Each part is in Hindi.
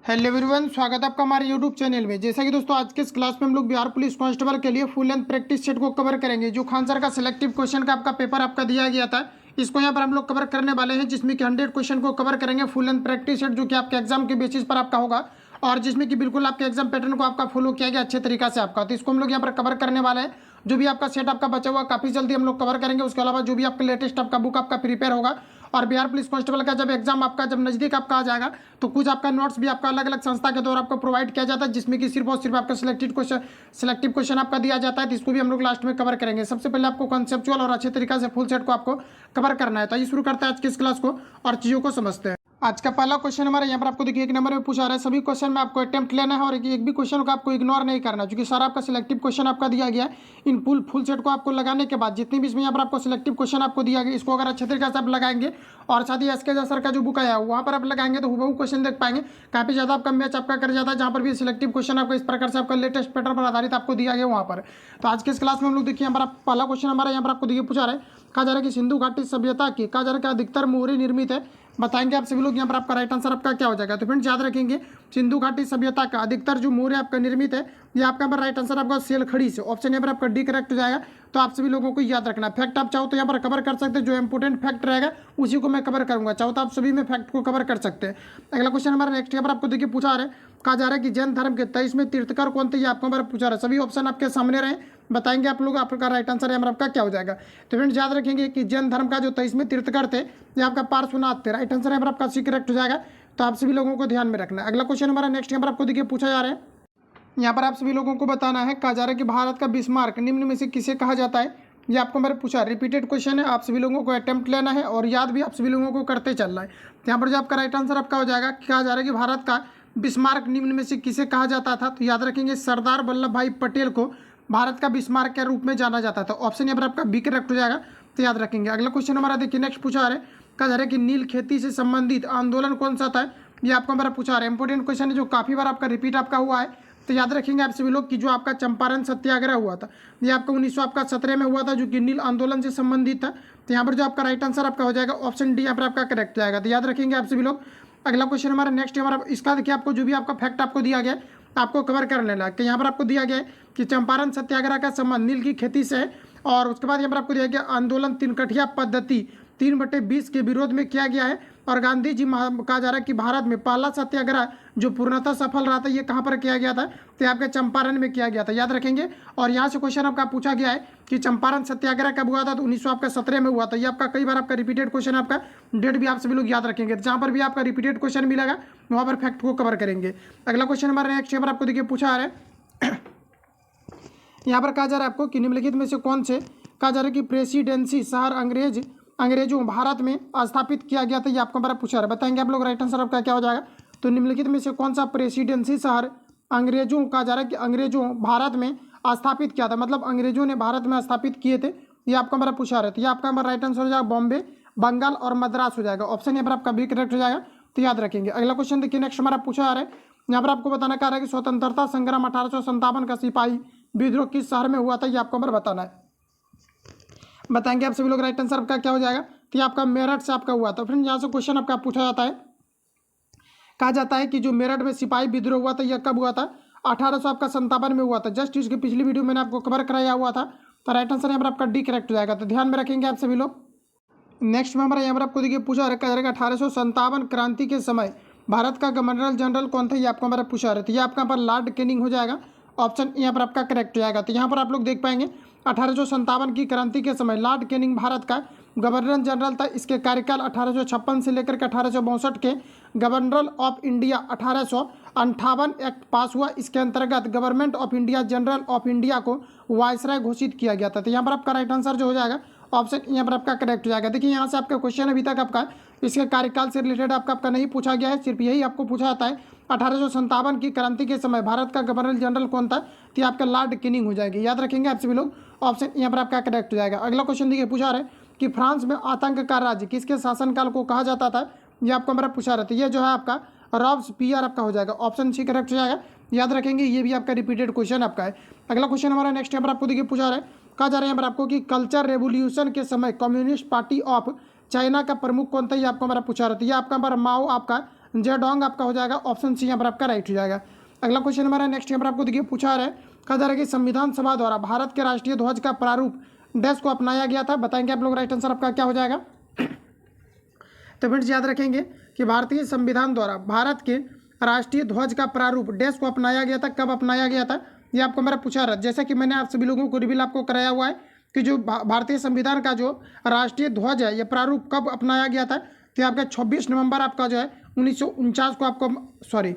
हेलो एवरीवन, स्वागत है आपका हमारे यूट्यूब चैनल में। जैसा कि दोस्तों आज के इस क्लास में हम लोग बिहार पुलिस कांस्टेबल के लिए फुल लेंथ प्रैक्टिस सेट को कवर करेंगे। जो खान सर का सिलेक्टिव क्वेश्चन का आपका पेपर आपका दिया गया था, इसको यहाँ पर हम लोग कवर करने वाले हैं, जिसमें कि 100 क्वेश्चन को कवर करेंगे फुल लेंथ प्रैक्टिस सेट, जो कि आपके एग्जाम के बेसिस पर आपका होगा और जिसमें कि बिल्कुल आपके एग्जाम पैटर्न को आपका फॉलो किया गया अच्छे तरीका से आपका। तो इसको हम लोग यहाँ पर कवर करने वाले हैं। जो भी आपका सेट आपका बचा हुआ काफ़ी जल्दी हम लोग कवर करेंगे। उसके अलावा जो भी आपका लेटेस्ट आपका बुक आपका प्रिपेयर होगा और बिहार पुलिस कांस्टेबल का जब एग्जाम आपका जब नज़दीक आपका आ जाएगा तो कुछ आपका नोट्स भी आपका अलग अलग संस्था के द्वारा आपको प्रोवाइड किया जाता है, जिसमें कि सिर्फ और सिर्फ आपका सिलेक्टिव क्वेश्चन आपका दिया जाता है। तो इसको भी हम लोग लास्ट में कवर करेंगे। सबसे पहले आपको कॉन्सेप्चुअल और अच्छे तरीके से फुल सेट को आपको कवर करना है। तो आइए शुरू करते हैं आज की इस क्लास को और चीज़ों को समझते हैं। आज का पहला क्वेश्चन हमारा यहाँ पर आपको देखिए 1 नंबर में पूछा रहा है। सभी क्वेश्चन में आपको अटेम्प्ट लेना है और एक भी क्वेश्चन को आपको इग्नोर नहीं करना, क्योंकि सारा आपका सिलेक्टिव क्वेश्चन आपका दिया गया है। इन फुल सेट को आपको लगाने के बाद जितनी भी इसमें यहाँ पर आपको सिलेक्टिव क्वेश्चन आपको दिया गया, इसको अगर अच्छे तरीके से आप लगाएंगे और साथ ही एसके सर का जो बुक आया है वहाँ पर आप लगाएंगे तो हुबहू क्वेश्चन देख पाएंगे। काफ़ी ज़्यादा आपका मैच आपका कर जाता है, जहाँ पर भी सिलेक्टिव क्वेश्चन आपको इस प्रकार से आपका लेटेस्ट पैटर्न पर आधारित आपको दिया गया वहाँ पर। तो आज के इस क्लास में हम लोग देखिए यहाँ पर पहला क्वेश्चन हमारा यहाँ पर आपको देखिए पूछा रहा है। कहा जा रहा है कि सिंधु घाटी सभ्यता की कहा जा रहा है कि अधिकतर मोहरे निर्मित है। बताएंगे आप सभी लोग यहाँ पर आपका राइट आंसर आपका क्या हो जाएगा। तो फ्रेंड्स याद रखेंगे, सिंधु घाटी सभ्यता का अधिकतर जो मोहरे आपका निर्मित है, ये आपका यहाँ पर राइट आंसर आपका सेलखड़ी से, ऑप्शन यहाँ पर आपका डी करेक्ट हो जाएगा। तो आप सभी लोगों को याद रखना। फैक्ट आप चाहो तो यहाँ पर कवर कर सकते हैं, जो इंपोर्टेंट फैक्ट रहेगा उसी को मैं कवर करूंगा। चाहो तो आप सभी में फैक्ट को कवर कर सकते हैं। अगला क्वेश्चन हमारा नेक्स्ट यहाँ पर आपको देखिए पूछा रहा है। कहा जा रहा है कि जैन धर्म के 23वें तीर्थकर कौन थे, ये आपको हमारा पूछा रहा है। सभी ऑप्शन आपके सामने रहे, बताएंगे आप लोग आपका राइट आंसर यहाँ पर आपका क्या हो जाएगा। तो फ्रेंड्स याद रखेंगे कि जैन धर्म का जो 23वें तीर्थकर थे ये आपका पार्श्वनाथ थे। राइट आंसर यहाँ पर आपका सी करेक्ट हो जाएगा। तो आप सभी लोगों को ध्यान में रखना है। अगला क्वेश्चन हमारा नेक्स्ट यहाँ पर आपको देखिए पूछा जा रहा है। यहाँ पर आप सभी लोगों को बताना है। कहा जा रहा है कि भारत का बिस्मार्क निम्न में से किसे कहा जाता है, ये आपको हमारे पूछा। रिपीटेड क्वेश्चन है, आप सभी लोगों को अटेम्प्ट लेना है और याद भी आप सभी लोगों को करते चलना है। यहाँ पर जो आपका राइट आंसर आपका हो जाएगा, कहा जा रहा है कि भारत का बिस्मार्क निम्न में से किसे कहा जाता था। तो याद रखेंगे सरदार वल्लभ भाई पटेल को भारत का बिस्मार्क के रूप में जाना जाता था। ऑप्शन यहाँ पर आपका बी करेक्ट हो जाएगा। तो याद रखेंगे। अगला क्वेश्चन हमारा देखिए नेक्स्ट पूछा रहा है। कहा जा रहा है कि नील खेती से संबंधित आंदोलन कौन सा था, ये आपको हमारा पूछा रहा है। इंपॉर्टेंट क्वेश्चन है, जो काफ़ी बार आपका रिपीट आपका हुआ है। तो याद रखेंगे आप सभी लोग कि जो आपका चंपारण सत्याग्रह हुआ था ये आपका 1917 में हुआ था, जो कि नील आंदोलन से संबंधित था। तो यहाँ पर जो आपका राइट आंसर आपका हो जाएगा ऑप्शन डी यहाँ पर आपका करेक्ट जाएगा। तो याद रखेंगे आप सभी लोग। अगला क्वेश्चन हमारा नेक्स्ट हमारा इसका देखिए, आपको जो भी आपका फैक्ट आपको दिया गया है आपको कवर कर लेना है। कि यहाँ पर आपको दिया गया है कि चंपारण सत्याग्रह का संबंध नील की खेती से है, और उसके बाद यहाँ पर आपको दिया गया आंदोलन 3 पद्धति 3/20 के विरोध में किया गया है। और गांधी जी कहा जा रहा है कि भारत में पहला सत्याग्रह जो पूर्णतः सफल रहा था ये कहाँ पर किया गया था, तो आपके चंपारण में किया गया था। याद रखेंगे। और यहाँ से क्वेश्चन आपका पूछा गया है कि चंपारण सत्याग्रह कब हुआ था, तो 1917 में हुआ था। ये आपका कई बार आपका रिपीटेड क्वेश्चन आपका डेट भी आप सभी लोग याद रखेंगे। जहाँ पर भी आपका रिपीटेड क्वेश्चन मिलेगा वहाँ पर फैक्ट को कवर करेंगे। अगला क्वेश्चन हमारा नेक्स्ट यहाँ पर आपको देखिए पूछा आ रहा है। यहाँ पर कहा जा रहा है आपको कि निम्नलिखित में से कौन से, कहा जा रहा है कि प्रेसिडेंसी शहर अंग्रेजों भारत में स्थापित किया गया था, ये आपको हमारा पूछा रहा है। बताएंगे आप लोग राइट आंसर आपका क्या हो जाएगा। तो निम्नलिखित में से कौन सा प्रेसिडेंसी शहर अंग्रेजों, कहा जा रहा है कि अंग्रेजों भारत में स्थापित किया था, मतलब अंग्रेजों ने भारत में स्थापित किए थे, ये आपको हमारा पूछा रहा है। तो ये आपका हमारा राइट आंसर हो जाएगा बॉम्बे, बंगाल और मद्रास हो जाएगा। ऑप्शन यहाँ पर आपका भी करेक्ट हो जाएगा। तो याद रखेंगे। अगला क्वेश्चन देखिए नेक्स्ट हमारा पूछा आ रहा है। यहाँ पर आपको बताना क्या रहा है कि स्वतंत्रता संग्राम 1857 का सिपाही विद्रोह किस शहर में हुआ था, ये आपको हमारा बताना है। बताएंगे आप सभी लोग राइट आंसर आपका क्या हो जाएगा। तो ये आपका मेरठ से आपका हुआ था। फ्रेंड यहाँ से क्वेश्चन आपका पूछा जाता है, कहा जाता है कि जो मेरठ में सिपाही विद्रोह हुआ था यह कब हुआ था, 1857 में हुआ था। जस्ट इसकी पिछली वीडियो मैंने आपको कवर कराया हुआ था। तो राइट आंसर यहाँ पर आपका डी करेक्ट हो जाएगा। तो ध्यान में रखेंगे आप सभी लोग। नेक्स्ट में हमारा यहाँ पर आपको देखिए पूछा रखा जाएगा 1857 क्रांति के समय भारत का गवर्नर जनरल कौन था, ये आपको हमारा पूछा रहे थे। ये आपका पर लॉर्ड कैनिंग हो जाएगा। ऑप्शन यहाँ पर आपका करेक्ट हो जाएगा। तो यहाँ पर आप लोग देख पाएंगे 1857 की क्रांति के समय लॉर्ड कैनिंग भारत का गवर्नर जनरल था। इसके कार्यकाल 1856 से लेकर के 1862 के गवर्नर ऑफ इंडिया 1858 एक्ट पास हुआ। इसके अंतर्गत government of India general of India को वायसराय घोषित किया गया था। तो यहाँ पर आपका राइट आंसर जो हो जाएगा ऑप्शन यहाँ पर आपका करेक्ट हो जाएगा। देखिए यहाँ से आपका क्वेश्चन अभी तक आपका इसके कार्यकाल से रिलेटेड आपका नहीं पूछा गया है, सिर्फ यही आपको पूछा जाता है 1857 की क्रांति के समय भारत का गवर्नर जनरल कौन था, तो आपका लॉर्ड कैनिंग हो जाएगी। याद रखेंगे आप सभी लोग। ऑप्शन यहाँ पर आपका करेक्ट हो जाएगा। अगला क्वेश्चन देखिए पूछा रहा है कि फ्रांस में आतंक का राज्य किसके शासनकाल को कहा जाता था, ये आपको हमारा पूछा रहता है। ये जो है आपका रॉब्सपियर आपका हो जाएगा। ऑप्शन सी करेक्ट हो जाएगा। याद रखेंगे, ये भी आपका रिपीटेड क्वेश्चन आपका है। अगला क्वेश्चन हमारा नेक्स्ट यहाँ पर आपको देखिए पूछा रहा है। कहा जा रहा है यहाँ पर आपको कि कल्चर रेवोल्यूशन के समय कम्युनिस्ट पार्टी ऑफ चाइना का प्रमुख कौन था, ये आपको हमारा पूछा रहता है। ये आपका हमारा माओ आपका जेडोंग आपका हो जाएगा, ऑप्शन सी यहाँ पर आपका राइट हो जाएगा। अगला क्वेश्चन हमारा नेक्स्ट यहाँ पर आपको देखिए पूछा रहा है, कहा जा रहा है कि संविधान सभा द्वारा भारत के राष्ट्रीय ध्वज का प्रारूप डैश को अपनाया गया था। बताएंगे आप लोग, राइट आंसर आपका क्या हो जाएगा। तो फ्रेंड्स याद रखेंगे कि भारतीय संविधान द्वारा भारत के राष्ट्रीय ध्वज का प्रारूप डैश को अपनाया गया था। कब अपनाया गया था ये आपको मेरा पूछा रहा है। जैसा कि मैंने आप सभी लोगों को रिवील आपको कराया हुआ है कि जो भारतीय संविधान का जो राष्ट्रीय ध्वज है ये प्रारूप कब अपनाया गया था, तो आपका 26 नवंबर आपका जो है 1949 को आपको, सॉरी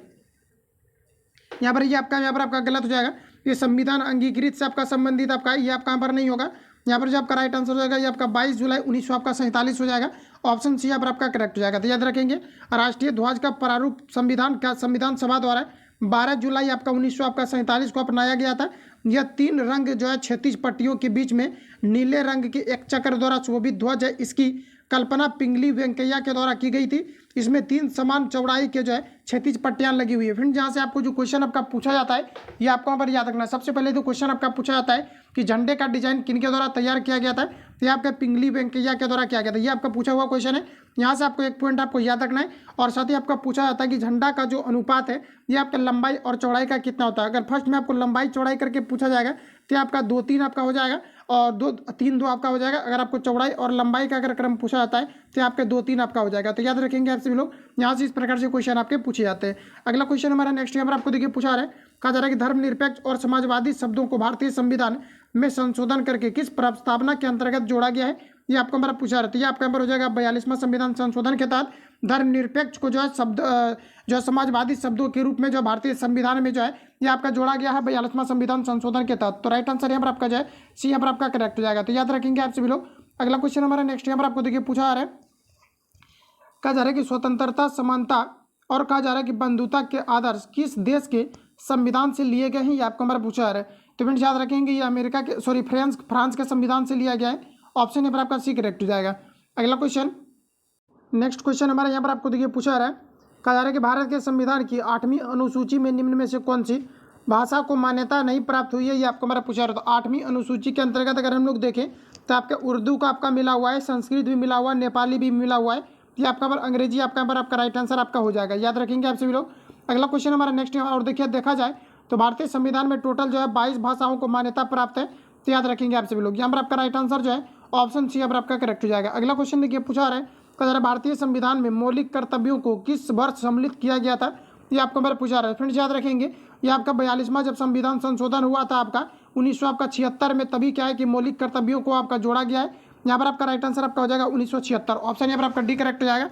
यहाँ पर आपका गलत हो जाएगा। ये संविधान अंगीकृत से आपका संबंधित आपका ये आपका यहाँ पर नहीं होगा। यहाँ पर जो आपका राइट आंसर हो जाएगा ये आपका 22 जुलाई 1947 हो जाएगा, ऑप्शन सी यहाँ पर आपका करेक्ट हो जाएगा। तो याद रखेंगे राष्ट्रीय ध्वज का प्रारूप संविधान सभा द्वारा 12 जुलाई आपका 1947 को अपनाया गया था। यह 3 रंग जो है 36 पट्टियों के बीच में नीले रंग के एक चक्र द्वारा शोभित ध्वज है। इसकी कल्पना पिंगली वेंकैया के द्वारा की गई थी। इसमें 3 समान चौड़ाई के जो है 36 पट्टियां लगी हुई है। फ्रेंड जहाँ से आपको जो क्वेश्चन आपका पूछा जाता है ये आपको यहाँ पर याद रखना है। सबसे पहले जो क्वेश्चन आपका पूछा जाता है कि झंडे का डिजाइन किनके द्वारा तैयार किया गया था, तो ये आपका पिंगली वेंकैया के द्वारा किया गया था। ये आपका पूछा हुआ क्वेश्चन है। यहाँ से आपको एक पॉइंट आपको याद रखना है। और साथ ही आपका पूछा जाता है कि झंडा का जो अनुपात है ये आपका लंबाई और चौड़ाई का कितना होता है। अगर फर्स्ट में आपको लंबाई चौड़ाई करके पूछा जाएगा तो आपका 2-3 आपका हो जाएगा और 2-3-2 आपका हो जाएगा। अगर आपको चौड़ाई और लंबाई का अगर क्रम पूछा जाता है तो आपके 2-3 आपका हो जाएगा। तो याद रखेंगे आप सभी लोग, यहाँ से इस प्रकार से क्वेश्चन आपके पूछे जाते हैं। अगला क्वेश्चन हमारा नेक्स्ट यहाँ पर आपको देखिए पूछा रहा है, कहा जा रहा है कि धर्मनिरपेक्ष और समाजवादी शब्दों को भारतीय संविधान में संशोधन करके किस प्रस्तावना के अंतर्गत जोड़ा गया है। ये आपको हमारा पूछा रहता है। ये आपका नंबर हो जाएगा 42वां संविधान संशोधन के तहत धर्मनिरपेक्ष को जो है शब्द जो समाजवादी शब्दों के रूप में जो भारतीय संविधान में जो है ये आपका जोड़ा गया है 42वां संविधान संशोधन के तहत। तो राइट आंसर यहाँ पर आपका जो है सी यहाँ पर आपका करेक्ट हो जाएगा। तो याद रखेंगे आप सभी लोग। अगला क्वेश्चन हमारा नेक्स्ट यहाँ पर आपको देखिए पूछा आ रहा है, कहा जा रहा है कि स्वतंत्रता, समानता और कहा जा रहा है कि बंधुता के आदर्श किस देश के संविधान से लिए गए हैं। ये आपको हमारा पूछा आ रहा है। तो फ्रेंड्स याद रखेंगे ये अमेरिका के फ्रांस के संविधान से लिया गया है, ऑप्शन यहाँ पर आपका सी करेक्ट हो जाएगा। अगला क्वेश्चन नेक्स्ट क्वेश्चन हमारा यहाँ पर आपको देखिए पूछा आ रहा है, कहा जा रहा है कि भारत के संविधान की 8वीं अनुसूची में निम्न में से कौन सी भाषा को मान्यता नहीं प्राप्त हुई है। ये आपको हमारा पूछा रहा है। तो 8वीं अनुसूची के अंतर्गत अगर हम लोग देखें तो आपका उर्दू का आपका मिला हुआ है, संस्कृत भी मिला हुआ है, नेपाली भी मिला हुआ है। ये आपका पर अंग्रेजी आपका यहाँ पर आपका राइट आंसर आपका हो जाएगा। याद रखेंगे आप सभी लोग। अगला क्वेश्चन हमारा नेक्स्ट और देखिए देखा जाए तो भारतीय संविधान में टोटल जो है 22 भाषाओं को मान्यता प्राप्त है। तो याद रखेंगे आप सभी लोग। यहाँ पर आपका राइट आंसर जो है ऑप्शन सी यहाँ पर आपका करेक्ट हो जाएगा। अगला क्वेश्चन देखिए पूछा रहा है, कहा जा रहा है भारतीय संविधान में मौलिक कर्तव्यों को किस वर्ष सम्मिलित किया गया था। ये आपको मेरा पूछा रहा है। फ्रेंड्स याद रखेंगे ये आपका 42वां जब संविधान संशोधन हुआ था आपका 1976 में, तभी क्या है कि मौलिक कर्तव्यों को आपका जोड़ा गया है। यहाँ पर आपका राइट आंसर आपका हो जाएगा 1976, ऑप्शन यहाँ पर आपका डी करेक्ट हो जाएगा।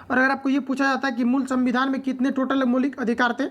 और अगर आपको ये पूछा जाता है कि मूल संविधान में कितने टोटल मौलिक अधिकार थे,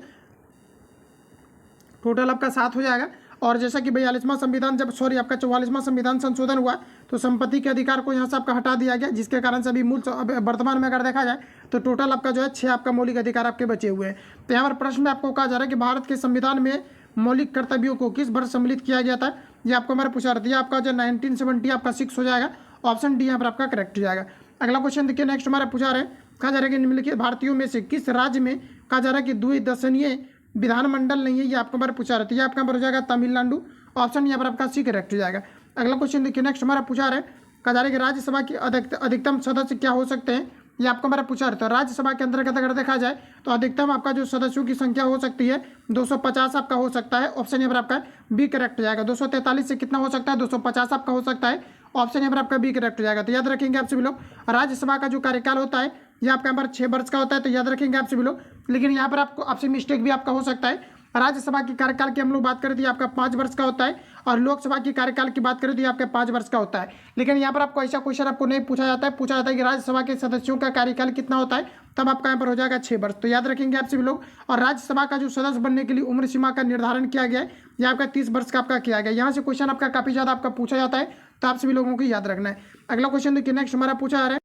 टोटल आपका 7 हो जाएगा। और जैसा कि 42वां संविधान जब आपका 44वां संविधान संशोधन हुआ तो संपत्ति के अधिकार को यहाँ से आपका हटा दिया गया, जिसके कारण से अभी मूल वर्तमान में अगर देखा जाए तो टोटल आपका जो है 6 आपका मौलिक अधिकार आपके बचे हुए हैं। तो यहाँ पर प्रश्न में आपको कहा जा रहा है कि भारत के संविधान में मौलिक कर्तव्यों को किस वर्ष सम्मिलित किया गया था। ये आपको हमारा पूछा रहा था। आपका जो 1970 आपका 6 हो जाएगा, ऑप्शन डी यहाँ पर आपका करेक्ट हो जाएगा। अगला क्वेश्चन देखिए नेक्स्ट हमारा पूछा रहा है, कहा जा रहा है कि निम्नलिखित भारतीयों में से किस राज्य में कहा जा रहा है कि द्विदशनीय विधानमंडल नहीं है। ये आपको हमारा पूछा रहा है। आपका नंबर हो जाएगा तमिलनाडु, ऑप्शन यहाँ पर आपका सी करेक्ट हो जाएगा। अगला क्वेश्चन देखिए नेक्स्ट हमारा पूछा रहा है, कहा जा रहा है कि राज्यसभा के अधिकतम सदस्य क्या हो सकते हैं। ये आपको हमारा पूछा रहता है। राज्यसभा के अंतर्गत अगर देखा जाए तो अधिकतम आपका जो सदस्यों की संख्या हो सकती है 250 आपका हो सकता है, ऑप्शन यहाँ पर आपका बी करेक्ट हो जाएगा। 243 से कितना हो सकता है 250 आपका हो सकता है, ऑप्शन यहाँ पर आपका बी करेक्ट हो जाएगा। तो याद रखेंगे आप सभी लोग राज्यसभा का जो कार्यकाल होता है ये आपका यहाँ पर 6 वर्ष का होता है। तो याद रखेंगे आप सभी लोग। लेकिन यहाँ पर आपको आपसे मिस्टेक भी आपका हो सकता है। राज्यसभा की कार्यकाल की हम लोग बात करें तो आपका 5 वर्ष का होता है और लोकसभा की कार्यकाल की बात करें तो आपका 5 वर्ष का होता है। लेकिन यहाँ पर आपको ऐसा क्वेश्चन आपको नहीं पूछा जाता है। पूछा जाता है कि राज्यसभा के सदस्यों का कार्यकाल कितना होता है, तब आपका यहाँ पर हो जाएगा 6 वर्ष। तो याद रखेंगे आप सभी लोग। और राज्यसभा का जो सदस्य बनने के लिए उम्र सीमा का निर्धारण किया गया है यह आपका 30 वर्ष का आपका किया गया। यहाँ से क्वेश्चन आपका काफी ज्यादा आपका पूछा जाता है, तो आप सभी लोगों को याद रखना है। अगला क्वेश्चन देखिए नेक्स्ट हमारा पूछा जा रहा है,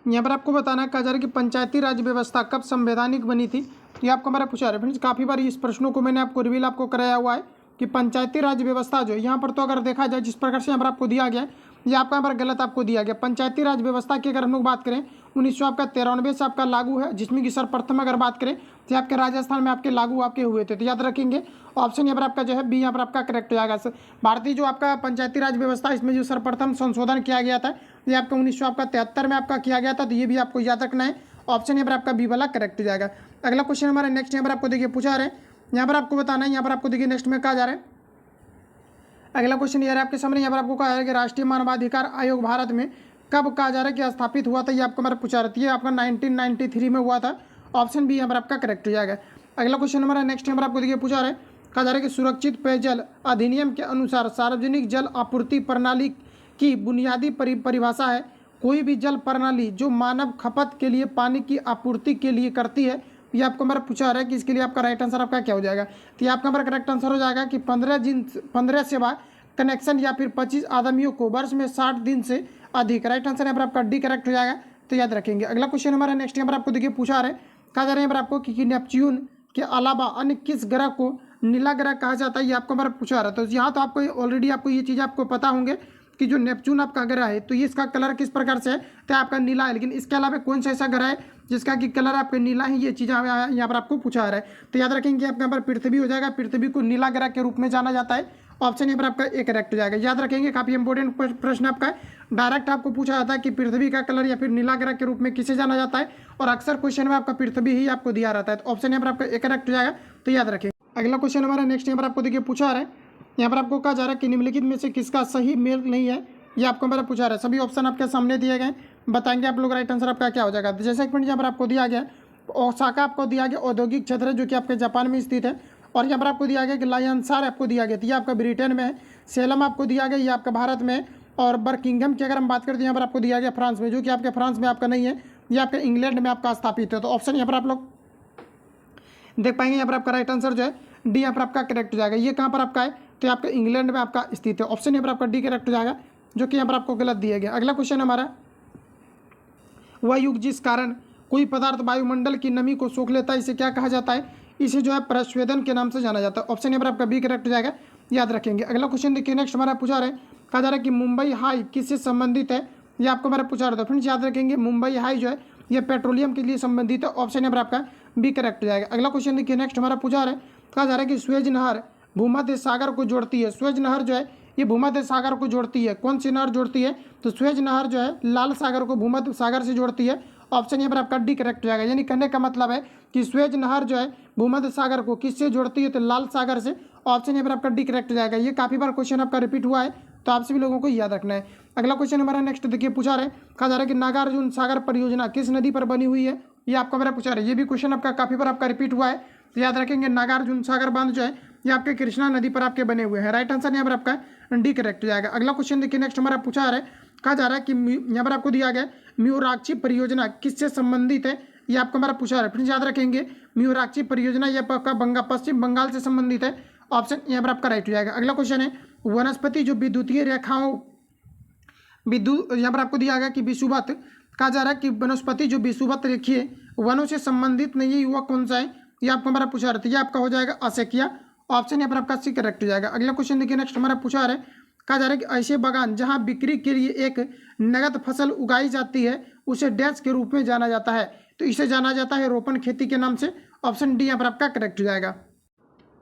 यहाँ पर आपको बताना कहा जा रहा है कि पंचायती राज व्यवस्था कब संवैधानिक बनी थी। ये आपको हमारा पूछा रहा है। फ्रेंड्स काफ़ी बार इस प्रश्नों को मैंने आपको रिवील आपको कराया हुआ है कि पंचायती राज व्यवस्था जो यहाँ पर तो अगर देखा जाए जिस प्रकार से यहाँ पर आपको दिया गया है ये आपका यहाँ पर गलत आपको दिया गया। पंचायती राज व्यवस्था की अगर हम लोग बात करें 1993 से आपका लागू है, जिसमें कि सर्वप्रथम अगर बात करें तो आपके राजस्थान में आपके लागू आपके हुए थे। तो याद रखेंगे ऑप्शन यहाँ पर आपका जो है बी यहाँ पर आपका करेक्ट हो जाएगा। भारतीय जो आपका पंचायती राज व्यवस्था इसमें जो सर्वप्रथम संशोधन किया गया था ये आपका 1973 में आपका किया गया था। तो ये भी आपको याद रखना है, ऑप्शन यहाँ पर आपका बी वाला करेक्ट हो जाएगा। अगला क्वेश्चन हमारा नेक्स्ट यहाँ पर आपको देखिए पूछा रहे, यहाँ पर आपको बताना है, यहाँ पर आपको देखिए नेक्स्ट में कहा जा रहा है। अगला क्वेश्चन ये है आपके सामने, यहाँ पर आपको कहा जा रहा है कि राष्ट्रीय मानवाधिकार आयोग भारत में कब कहा जा रहा है कि स्थापित हुआ था, ये आपको हमारा पूछा रहती है, आपका 1993 में हुआ था। ऑप्शन बी यहाँ पर आपका करेक्ट हो जाएगा। अगला क्वेश्चन हमारा नेक्स्ट यहाँ पर आपको देखिए पूछा रहा है, कहा जा रहा है कि सुरक्षित पेयजल अधिनियम के अनुसार सार्वजनिक जल आपूर्ति प्रणाली की बुनियादी परिभाषा है कोई भी जल प्रणाली जो मानव खपत के लिए पानी की आपूर्ति के लिए करती है। ये आपको हमारा पूछा रहा है कि इसके लिए आपका राइट आंसर आपका क्या हो जाएगा। तो ये आपका हमारा करेक्ट आंसर हो जाएगा कि 15 सेवा कनेक्शन या फिर 25 आदमियों को वर्ष में 60 दिन से अधिक। राइट आंसर यहाँ पर आपका डी करेक्ट हो जाएगा, तो याद रखेंगे। अगला क्वेश्चन हमारा नेक्स्ट यहाँ पर आपको देखिए पूछा रहा है, कहा जा रहा है यहाँ पर आपको कि नेपच्यून के अलावा अन्य किस ग्रह को नीला ग्रह कहा जाता है, ये आपको हमारा पूछा रहा है। तो यहाँ तो आपको ऑलरेडी आपको ये चीज़ आपको पता होंगे कि जो नेपच्यून आपका ग्रह है तो ये इसका कलर किस प्रकार से है, तो आपका नीला है। लेकिन इसके अलावा कौन सा ऐसा ग्रह है जिसका कि कलर आपका नीला है, ये चीज़ यहाँ पर आपको पूछा रहा है। तो याद रखेंगे आपका यहाँ पर पृथ्वी हो जाएगा, पृथ्वी को नीला ग्रह के रूप में जाना जाता है। ऑप्शन यहाँ पर आपका एक करेक्ट हो जाएगा। याद रखेंगे काफ़ी इंपॉर्टेंट प्रश्न आपका है, डायरेक्ट आपको पूछा जाता है कि पृथ्वी का कलर या फिर नीला ग्रह के रूप में किसे जाना जाता है, और अक्सर क्वेश्चन में आपका पृथ्वी ही आपको दिया रहता है। तो ऑप्शन यहाँ पर आपका एक करेक्ट हो जाएगा, तो याद रखेंगे। अगला क्वेश्चन हमारा नेक्स्ट यहाँ पर आपको देखिए पूछा रहा है, यहाँ पर आपको कहा जा रहा है कि निम्नलिखित में से किसका सही मेल नहीं है, ये आपको हमारा पूछा रहा है। सभी ऑप्शन आपके सामने दिए गए, बताएंगे आप लोग राइट आंसर आपका क्या हो जाएगा। जैसे एक पॉइंट यहाँ पर आपको दिया गया ओसाका आपको दिया गया औद्योगिक क्षेत्र है जो कि आपके जापान में स्थित है, और यहाँ पर आपको दिया गया कि लायंसार आपको दिया गया, तो ये आपका ब्रिटेन में है। सेलम आपको दिया गया, ये आपका भारत में, और बर्किंघम की अगर हम बात करते हैं यहाँ पर आपको दिया गया फ्रांस में, जो कि आपके फ्रांस में आपका नहीं है, ये आपके इंग्लैंड में आपका स्थापित है। तो ऑप्शन यहाँ पर आप लोग देख पाएंगे, यहाँ पर आपका राइट आंसर जो है डी यहाँ पर आपका करेक्ट हो जाएगा। ये कहाँ पर आपका है, तो आपका इंग्लैंड में आपका स्थित है। ऑप्शन यहाँ पर आपका डी करेक्ट हो जाएगा, जो कि यहाँ पर आपको गलत दिया गया। अगला क्वेश्चन हमारा, वह युग जिस कारण कोई पदार्थ वायुमंडल की नमी को सोख लेता है इसे क्या कहा जाता है, इसे जो है प्रस्वेदन के नाम से जाना जाता है। ऑप्शन यहाँ पर आपका बी करेक्ट हो जाएगा, याद रखेंगे। अगला क्वेश्चन देखिए नेक्स्ट हमारा पूछा रहा है, कहा जा रहा है कि मुंबई हाई किससे संबंधित है, ये आपको हमारा पूछा रहा था। फ्रेंड्स याद रखेंगे मुंबई हाई जो है ये पेट्रोलियम के लिए संबंधित है। ऑप्शन यहाँ पर आपका बी करेक्ट हो जाएगा। अगला क्वेश्चन देखिए नेक्स्ट हमारा पूछा रहा है, कहा जा रहा है कि स्वेज नहर भूमध्य सागर को जोड़ती है। स्वेज नहर जो है ये भूमध्य सागर को जोड़ती है, कौन सी नहर जोड़ती है, तो स्वेज नहर जो है लाल सागर को भूमध्य सागर से जोड़ती है। ऑप्शन यहाँ पर आपका डी करेक्ट हो जाएगा। यानी कहने का मतलब है कि स्वेज नहर जो है भूमध्य सागर को किससे जोड़ती है, तो लाल सागर से। ऑप्शन यहाँ पर आपका डी करेक्ट हो जाएगा। ये काफ़ी बार क्वेश्चन आपका रिपीट हुआ है, तो आप सभी लोगों को याद रखना है। अगला क्वेश्चन हमारा नेक्स्ट देखिए पूछा रहा है, कहा जा रहा है कि नागार्जुन सागर परियोजना किस नदी पर बनी हुई है, ये आपका मेरा पूछा रहा है। ये भी क्वेश्चन आपका काफ़ी बार आपका रिपीट हुआ है, तो याद रखेंगे नागार्जुन सागर बांध जो है ये आपके कृष्णा नदी पर आपके बने हुए हैं। राइट आंसर यहाँ पर आपका डी करेक्ट हो जाएगा। अगला क्वेश्चन देखिए नेक्स्ट हमारा पूछा रहा है, कहा जा रहा है कि यहाँ पर आपको दिया गया म्यूराक्षी परियोजना किससे संबंधित है, ये आपको हमारा पूछा रहा है। फिर याद रखेंगे म्यूराक्षी परियोजना ये आपका पश्चिम बंगाल से संबंधित है। ऑप्शन यहाँ पर आपका राइट हो जाएगा। अगला क्वेश्चन है, वनस्पति जो विद्युतीय रेखाओं यहाँ पर आपको दिया गया कि विषुवत, कहा जा रहा है कि वनस्पति जो विषुवत रेखीय वनों से संबंधित नहीं है, वह कौन सा है, ये आपको हमारा पूछा रहा था। ये आपका हो जाएगा असेकिया। ऑप्शन यहाँ पर आपका सी करेक्ट हो जाएगा। अगला क्वेश्चन देखिए नेक्स्ट हमारा पूछा रहा है, कहा जा रहा है कि ऐसे बागान जहाँ बिक्री के लिए एक नगद फसल उगाई जाती है उसे डैश के रूप में जाना जाता है, तो इसे जाना जाता है रोपण खेती के नाम से। ऑप्शन डी यहाँ पर आपका करेक्ट हो जाएगा।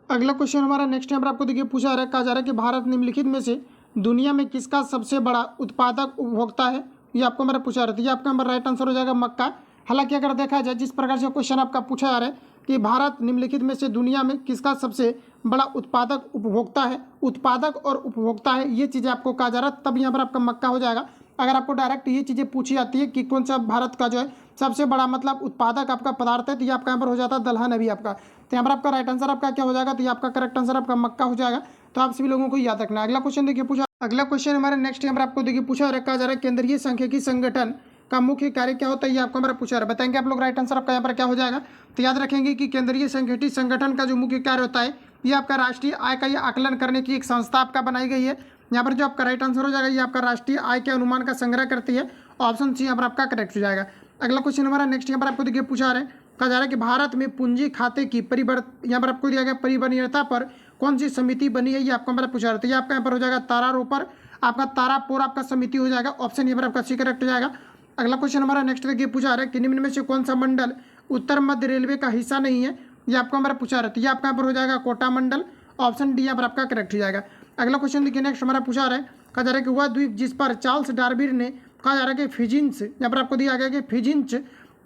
अगला क्वेश्चन हमारा नेक्स्ट यहाँ पर आपको देखिए पूछा रहा है, कहा जा रहा है कि भारत निम्नलिखित में से दुनिया में किसका सबसे बड़ा उत्पादक उपभोक्ता है, ये आपको हमारा पूछा रहा था। ये आपका हमारा राइट आंसर हो जाएगा मक्का। हालांकि अगर देखा जाए जिस प्रकार से क्वेश्चन आपका पूछा जा रहा है कि भारत निम्नलिखित में से दुनिया में किसका सबसे बड़ा उत्पादक उपभोक्ता है, उत्पादक और उपभोक्ता है, ये चीज़ें आपको कहा जा रहा है, तब यहाँ पर आपका मक्का हो जाएगा। अगर आपको डायरेक्ट ये चीज़ें पूछी जाती है कि कौन सा भारत का जो है सबसे बड़ा मतलब उत्पादक आपका पदार्थ है, तो ये आपका यहाँ पर हो जाता है दलहन अभी आपका। तो यहाँ पर आपका राइट आंसर आपका क्या हो जाएगा, तो ये आपका करेक्ट आंसर आपका मक्का हो जाएगा। तो आप सभी लोगों को याद रखना है। अगला क्वेश्चन देखिए पूछा, अगला क्वेश्चन हमारे नेक्स्ट यहाँ पर आपको देखिए पूछा रखा जा रहा है, केंद्रीय सांख्यिकी संगठन का मुख्य कार्य क्या होता है, ये आपको हमारा पूछा रहा है। बताएंगे आप लोग राइट आंसर आपका यहाँ पर क्या हो जाएगा। तो याद रखेंगे कि केंद्रीय सांख्यिकी संगठन का जो मुख्य कार्य होता है ये आपका राष्ट्रीय आय का ये आकलन करने की एक संस्था आपका बनाई गई है। यहाँ पर जो आपका राइट आंसर हो जाएगा ये आपका राष्ट्रीय आय के अनुमान का संग्रह करती है। ऑप्शन सी यहाँ पर आपका करेक्ट हो जाएगा। अगला क्वेश्चन हमारा नेक्स्ट यहाँ पर आपको देखिए पूछा रहे, कहा जा रहा है कि भारत में पूंजी खाते की यहाँ पर आपको दिया गया परिवर्तनीयता पर कौन सी समिति बनी है, ये आपको हमारा पूछा रहा था। ये आपका यहाँ पर हो जाएगा तारारोपर, आपका तारापुर आपका समिति हो जाएगा। ऑप्शन यहाँ पर आपका सी करेक्ट हो जाएगा। अगला क्वेश्चन हमारा नेक्स्ट देखिए पूछा रहा है कि निम्न में से कौन सा मंडल उत्तर मध्य रेलवे का हिस्सा नहीं है, ये आपको हमारा पूछा रहा है। ये आपका यहाँ पर हो जाएगा कोटा मंडल। ऑप्शन डी यहाँ पर आपका करेक्ट हो जाएगा। अगला क्वेश्चन देखिए नेक्स्ट हमारा पूछा रहा है, कहा जा रहा है कि वह द्वीप जिस पर चार्ल्स डार्विन ने, कहा जा रहा है कि फिजिंस, यहाँ पर आपको दिया गया कि फिजिंच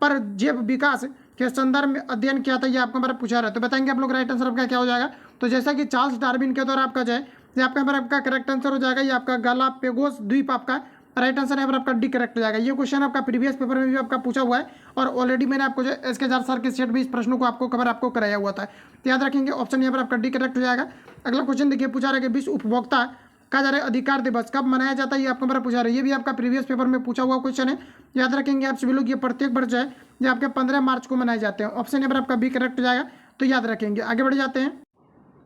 पर जैव विकास के संदर्भ में अध्ययन किया था, ये आपको हमारा पूछा रहा है। तो बताएंगे आप लोग राइट आंसर आपका क्या हो जाएगा। तो जैसा कि चार्ल्स डार्विन के द्वारा आपका जो है ये आपका हमारा आपका करेक्ट आंसर हो जाएगा, ये आपका गालापेगोस द्वीप आपका राइट आंसर यहाँ पर आपका डी करेक्ट हो जाएगा। ये क्वेश्चन आपका प्रीवियस पेपर में भी आपका पूछा हुआ है और ऑलरेडी मैंने आपको जो एसके जार सर के सेट भी इस प्रश्न को आपको कवर आपको कराया हुआ था। तो याद रखेंगे ऑप्शन यहाँ पर आपका डी करेक्ट हो जाएगा। अगला क्वेश्चन देखिए, पूछा रहा है कि विश्व उपभोक्ता कहा जा रहा है अधिकार दिवस कब मनाया जाता है, ये आपको हमारा पूछा रहा है। ये भी आपका प्रीवियस पेपर में पूछा हुआ क्वेश्चन है। याद रखेंगे आप सभी लोग, ये प्रत्येक वर्ष है ये आपके 15 मार्च को मनाए जाते हैं। ऑप्शन यहाँ पर आपका बी करेक्ट हो जाएगा। तो याद रखेंगे, आगे बढ़ जाते हैं।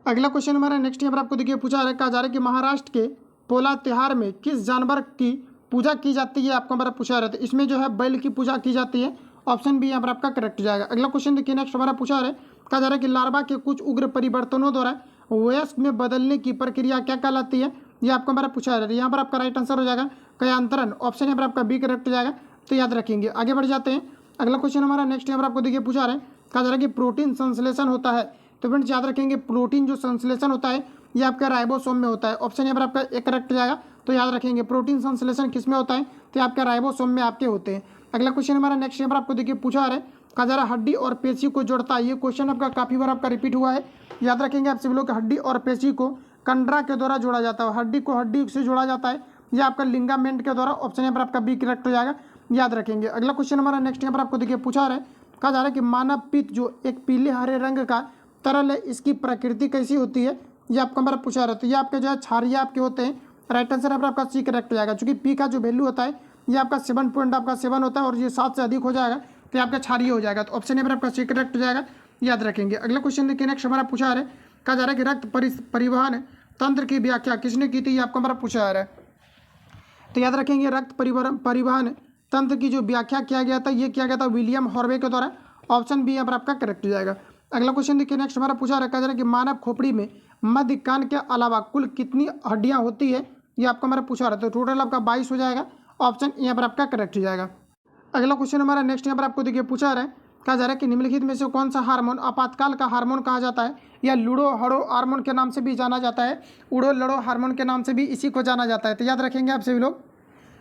अगला क्वेश्चन हमारा नेक्स्ट यहाँ पर आपको देखिए पूछा रहा है, कहा जा रहा है कि महाराष्ट्र के पोला त्योहार में किस जानवर की पूजा की जाती है, आपको हमारा पूछा रहा है। इसमें जो है बैल की पूजा की जाती है। ऑप्शन बी यहाँ पर आपका करेक्ट हो जाएगा। अगला क्वेश्चन देखिए नेक्स्ट हमारा पूछा रहा है, कहा जा रहा है कि लार्वा के कुछ उग्र परिवर्तनों द्वारा वयस्क में बदलने की प्रक्रिया क्या कहलाती है, ये आपको हमारा पूछा रहा है। यहाँ पर आपका राइट आंसर हो जाएगा कयांतरण। ऑप्शन यहाँ पर आपका बी करेक्ट हो जाएगा। तो याद रखेंगे, आगे बढ़ जाते हैं। अगला क्वेश्चन हमारा नेक्स्ट यहाँ पर आपको देखिए पूछा रहा है, कहा जा रहा है कि प्रोटीन संश्लेषण होता है। तो फ्रेंड्स याद रखेंगे, प्रोटीन जो संश्लेषण होता है ये आपका राइबोसोम में होता है। ऑप्शन यहाँ पर आपका एक करेक्ट हो जाएगा। तो याद रखेंगे, प्रोटीन संश्लेषण किस में होता है, तो आपका राइबोसोम में आपके होते हैं। अगला क्वेश्चन हमारा नेक्स्ट यहाँ पर आपको देखिए पूछा रहा है, कहा जा रहा है हड्डी और पेशी को जोड़ता है। ये क्वेश्चन आपका काफी बार आपका रिपीट हुआ है। याद रखेंगे आप सभी लोग, हड्डी और पेशी को कंडरा के द्वारा जोड़ा जाता है। हड्डी को हड्डी से जोड़ा जाता है, यह आपका लिंगामेंट के द्वारा। ऑप्शन यहाँ पर आपका बी करेक्ट हो जाएगा। याद रखेंगे। अगला क्वेश्चन हमारा नेक्स्ट यहाँ पर आपको देखिए पूछा रहा है, कहा जा रहा है कि मानव पित्त जो एक पीले हरे रंग का तरल है, इसकी प्रकृति कैसी होती है, ये आपको हमारा पूछा रहा है। तो ये आपके जो है क्षारीय आपके होते हैं। राइट आंसर यहाँ पर आपका सी करेक्ट हो जाएगा। चूंकि पी का जो वैल्यू होता है ये आपका 7.7 होता है और ये 7 से अधिक हो जाएगा तो ये आपका क्षारीय हो जाएगा। तो ऑप्शन यहाँ पर आपका सी करेक्ट हो जाएगा। याद रखेंगे। अगला क्वेश्चन देखिए नेक्स्ट हमारा पूछा रहा है, कहा जा रहा है कि रक्त परिवहन तंत्र की व्याख्या किसने की थी, ये आपको हमारा पूछा जा रहा है। तो याद रखेंगे, रक्त परिवहन तंत्र की जो व्याख्या किया गया था ये किया गया था विलियम हॉर्वे के द्वारा। ऑप्शन बी यहाँ पर आपका करेक्ट हो जाएगा। अगला क्वेश्चन देखिए नेक्स्ट हमारा पूछा रखा जा रहा है कि मानव खोपड़ी में मध्य कान के अलावा कुल कितनी हड्डियां होती है, ये आपको हमारा पूछा रहा है। तो टोटल आपका 22 हो जाएगा। ऑप्शन यहाँ पर आपका करेक्ट हो जाएगा। अगला क्वेश्चन हमारा नेक्स्ट यहाँ पर आपको देखिए पूछा रहा है, कहा जा रहा है कि निम्नलिखित में से कौन सा हार्मोन आपातकाल का हार्मोन कहा जाता है, या लूडो हड़ो हार्मोन के नाम से भी जाना जाता है, उड़ो लड़ो हार्मोन के नाम से भी इसी को जाना जाता है। तो याद रखेंगे आप सभी लोग,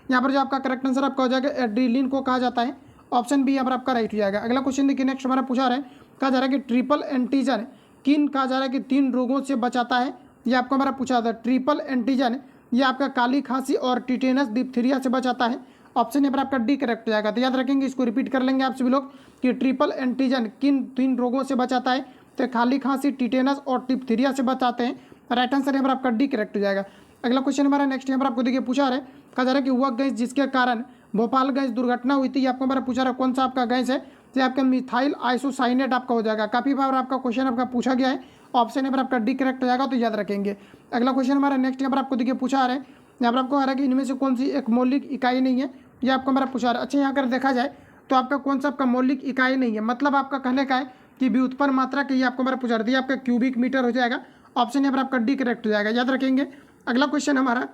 यहाँ पर जो आपका करेक्ट आंसर आपका हो जाएगा एड्रीलिन को कहा जाता है। ऑप्शन बी यहाँ पर आपका राइट हो जाएगा। अगला क्वेश्चन देखिए नेक्स्ट हमारा पूछा रहा है, कहा जा रहा है कि ट्रिपल एंटीजन किन कहा जा रहा है कि 3 रोगों से बचाता है, ये आपको हमारा पूछा था। ट्रिपल एंटीजन ये आपका काली खांसी और टिटेनस डिप्थीरिया से बचाता है। ऑप्शन यहाँ पर आपका डी करेक्ट हो जाएगा। तो याद रखेंगे, इसको रिपीट कर लेंगे आप सभी लोग कि ट्रिपल एंटीजन किन 3 रोगों से बचाता है, तो खाली खांसी टिटेनस और डिप्थीरिया से बचाते हैं। राइट आंसर यहाँ पर आपका डी करेक्ट हो जाएगा। अगला क्वेश्चन हमारा नेक्स्ट यहाँ पर आपको देखिए पूछा रहा है, कहा जा रहा है कि वह गैस जिसके कारण भोपाल गैस दुर्घटना हुई थी, आपको हमारा पूछा रहा है कौन सा आपका गैस है, तो आपका मिथाइल आइसोसाइनेट आपका हो जाएगा। काफी बार आपका क्वेश्चन आपका पूछा गया है। ऑप्शन यहाँ पर आपका डी करेक्ट हो जाएगा। तो याद रखेंगे। अगला क्वेश्चन हमारा नेक्स्ट यहाँ पर आपको देखिए पूछा रहा है, यहाँ पर आपको आ रहा है कि इनमें से कौन सी एक मौलिक इकाई नहीं है, ये आपको हमारा पूछा रहा है। अच्छा, यहाँ अगर देखा जाए तो आपका कौन सा आपका मौलिक इकाई नहीं है, मतलब आपका कहने का है कि व्युत्पन्न मात्रा के, ये आपको हमारा पूछा रहा है, आपका क्यूबिक मीटर हो जाएगा। ऑप्शन यहाँ पर आपका डी करेक्ट हो जाएगा। याद रखेंगे। अगला क्वेश्चन हमारा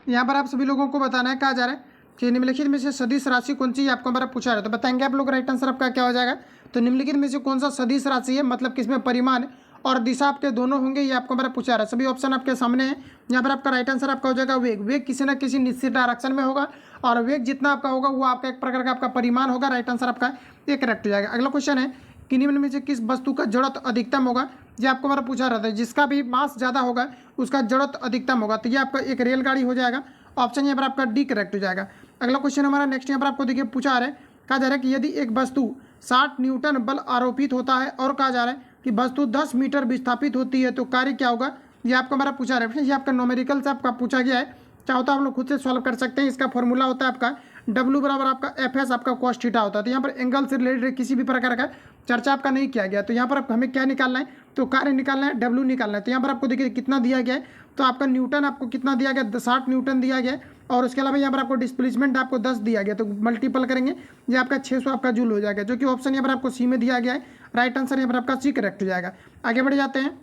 यहाँ पर आप सभी लोगों को बताना है, कहा जा रहा है कि निम्नलिखित में से सदिश राशि कौन सी, आपको हमारा पूछा रहा है। तो बताएंगे आप लोग राइट आंसर आपका क्या हो जाएगा। तो निम्नलिखित में से कौन सा सदिश राशि है, मतलब किसमें परिमाण और दिशा आपके दोनों होंगे, ये आपको हमारा पूछा रहा है। सभी ऑप्शन आपके सामने है। यहाँ पर आपका राइट आंसर आपका हो जाएगा वेग। वेग किसी न किसी निश्चित डायरेक्शन में होगा और वेग जितना आपका होगा वो आपका एक प्रकार का आपका परिमाण होगा। राइट आंसर आपका ये करेक्ट हो जाएगा। अगला क्वेश्चन है कि निम्न में से किस वस्तु का जड़त्व अधिकतम होगा, ये आपको हमारा पूछा रहा था। जिसका भी मास ज़्यादा होगा उसका जड़त्व अधिकतम होगा। तो ये आपका एक रेलगाड़ी हो जाएगा। ऑप्शन यहाँ पर आपका डी करेक्ट हो जाएगा। अगला क्वेश्चन हमारा नेक्स्ट यहाँ पर आपको देखिए पूछा रहा है, कहा जा रहा है कि यदि एक वस्तु 60 न्यूटन बल आरोपित होता है और कहा जा रहा है कि वस्तु 10 मीटर विस्थापित होती है तो कार्य क्या होगा, ये आपको हमारा पूछा रहा है। ये आपका नॉमेरिकल से आपका पूछा गया है। चाहो तो आप लोग खुद से सॉल्व कर सकते हैं। इसका फॉर्मूला होता है आपका W बराबर आपका FS आपका cos थीटा होता है। तो यहाँ पर एंगल से रिलेटेड किसी भी प्रकार का चर्चा आपका नहीं किया गया। तो यहाँ पर हमें क्या निकालना है, तो कार्य निकालना है, W निकालना है। तो यहाँ पर आपको देखिए कितना दिया गया है, तो आपका न्यूटन आपको कितना दिया गया, 60 न्यूटन दिया गया है और उसके अलावा यहाँ पर आपको डिस्प्लेसमेंट आपको 10 दिया गया। तो मल्टीपल करेंगे ये आपका 600 आपका जूल हो जाएगा, जो कि ऑप्शन यहाँ पर आपको सी में दिया गया है। राइट आंसर यहाँ पर आपका सी करेक्ट हो जाएगा। आगे बढ़ जाते हैं।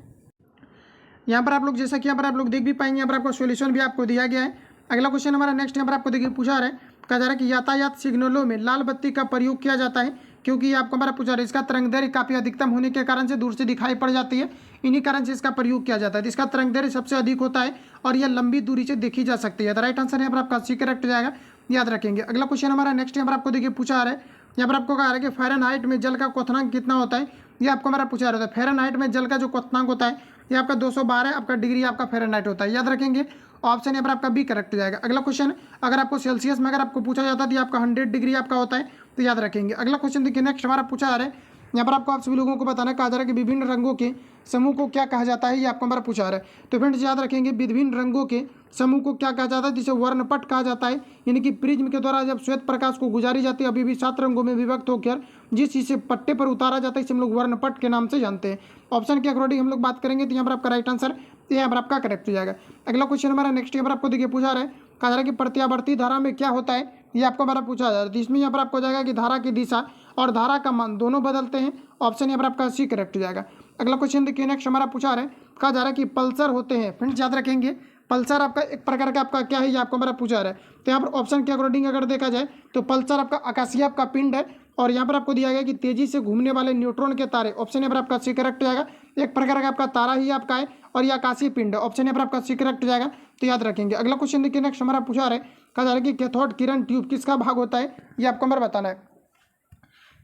यहाँ पर आप लोग जैसा कि यहाँ पर आप लोग देख भी पाएंगे, यहाँ पर आपको सोल्यूशन भी आपको दिया गया है। अगला क्वेश्चन हमारा नेक्स्ट यहाँ पर आपको देखिए पूछा रहा है, कहा जा रहा है कि यातायात सिग्नलों में लाल बत्ती का प्रयोग किया जाता है क्योंकि ये आपको हमारा पूछा रहा है इसका तरंगदैर्घ्य काफी अधिकतम होने के कारण से दूर से दिखाई पड़ जाती है। इन्हीं कारण से इसका प्रयोग किया जाता है। तो इसका तरंगदैर्घ्य सबसे अधिक होता है और यह लंबी दूरी से देखी जा सकती है। तो राइट आंसर यहाँ पर आपका सी करेक्ट हो जाएगा। याद रखेंगे। अगला क्वेश्चन हमारा नेक्स्ट यहाँ पर आपको देखिए पूछा रहा है, यहाँ पर आपको कहा है कि फ़ारेनहाइट में जल का क्वथनांक कितना होता है, ये आपको हमारा पूछा रहता है। फ़ारेनहाइट में जल का जो क्वथनांक होता है ये आपका 212 आपका डिग्री आपका फ़ारेनहाइट होता है, याद रखेंगे। ऑप्शन यहाँ पर आपका बी करेक्ट हो जाएगा। अगला क्वेश्चन, अगर आपको सेल्सियस में अगर आपको पूछा जाता है तो आपका 100 डिग्री आपका होता है, तो याद रखेंगे। अगला क्वेश्चन देखिए, नेक्स्ट हमारा पूछा जा रहा है, यहाँ पर आपको आप सभी लोगों को बताना कहा जा रहा है कि विभिन्न रंगों के समूह को क्या कहा जाता है, ये आपको हमारा पूछा रहा है। तो फ्रेंड्स याद रखेंगे, विभिन्न रंगों के समूह को क्या कहा जाता है, जिसे वर्णपट कहा जाता है। यानी कि प्रिज्म के द्वारा जब श्वेत प्रकाश को गुजारी जाती है अभी भी 7 रंगों में विभक्त होकर जिस चीज से पट्टे पर उतारा जाता है इसे हम लोग वर्णपट के नाम से जानते हैं। ऑप्शन के अकॉर्डिंग हम लोग बात करेंगे तो यहाँ पर आपका राइट आंसर ये यहाँ पर आपका करेक्ट हो जाएगा। अगला क्वेश्चन हमारा नेक्स्ट यहाँ पर आपको देखिए पूछा रहा है, कहा जा रहा है कि प्रत्यावर्ती धारा में क्या होता है, ये आपको हमारा पूछा जा रहा है। इसमें यहाँ पर आपको जाएगा कि धारा की दिशा और धारा का मान दोनों बदलते हैं। ऑप्शन यहाँ पर आपका सी करेक्ट हो जाएगा। अगला क्वेश्चन देखिए, नेक्स्ट हमारा पूछा रहा है, कहा जा रहा है कि पल्सर होते हैं। फ्रेंड्स याद रखेंगे, पल्सर आपका एक प्रकार का आपका क्या है, ये आपको हमारा पूछा रहा है। तो यहाँ पर ऑप्शन के अकॉर्डिंग अगर देखा जाए तो पल्सर आपका आकाशीय आपका पिंड है, और यहाँ पर आपको दिया गया कि तेजी से घूमने वाले न्यूट्रॉन के तारे। ऑप्शन यहाँ पर आपका सी करेक्ट हो जाएगा। एक प्रकार का आपका तारा ही आपका है और ये आकाशीय पिंड है। ऑप्शन यहाँ पर आपका सी करेक्ट हो जाएगा, तो याद रखेंगे। अगला क्वेश्चन देखिए, नेक्स्ट हमारा पूछा रहा है, कहा जा रहा है कि कैथोड किरण ट्यूब किसका भाग होता है, ये आपको हमारा बताना है।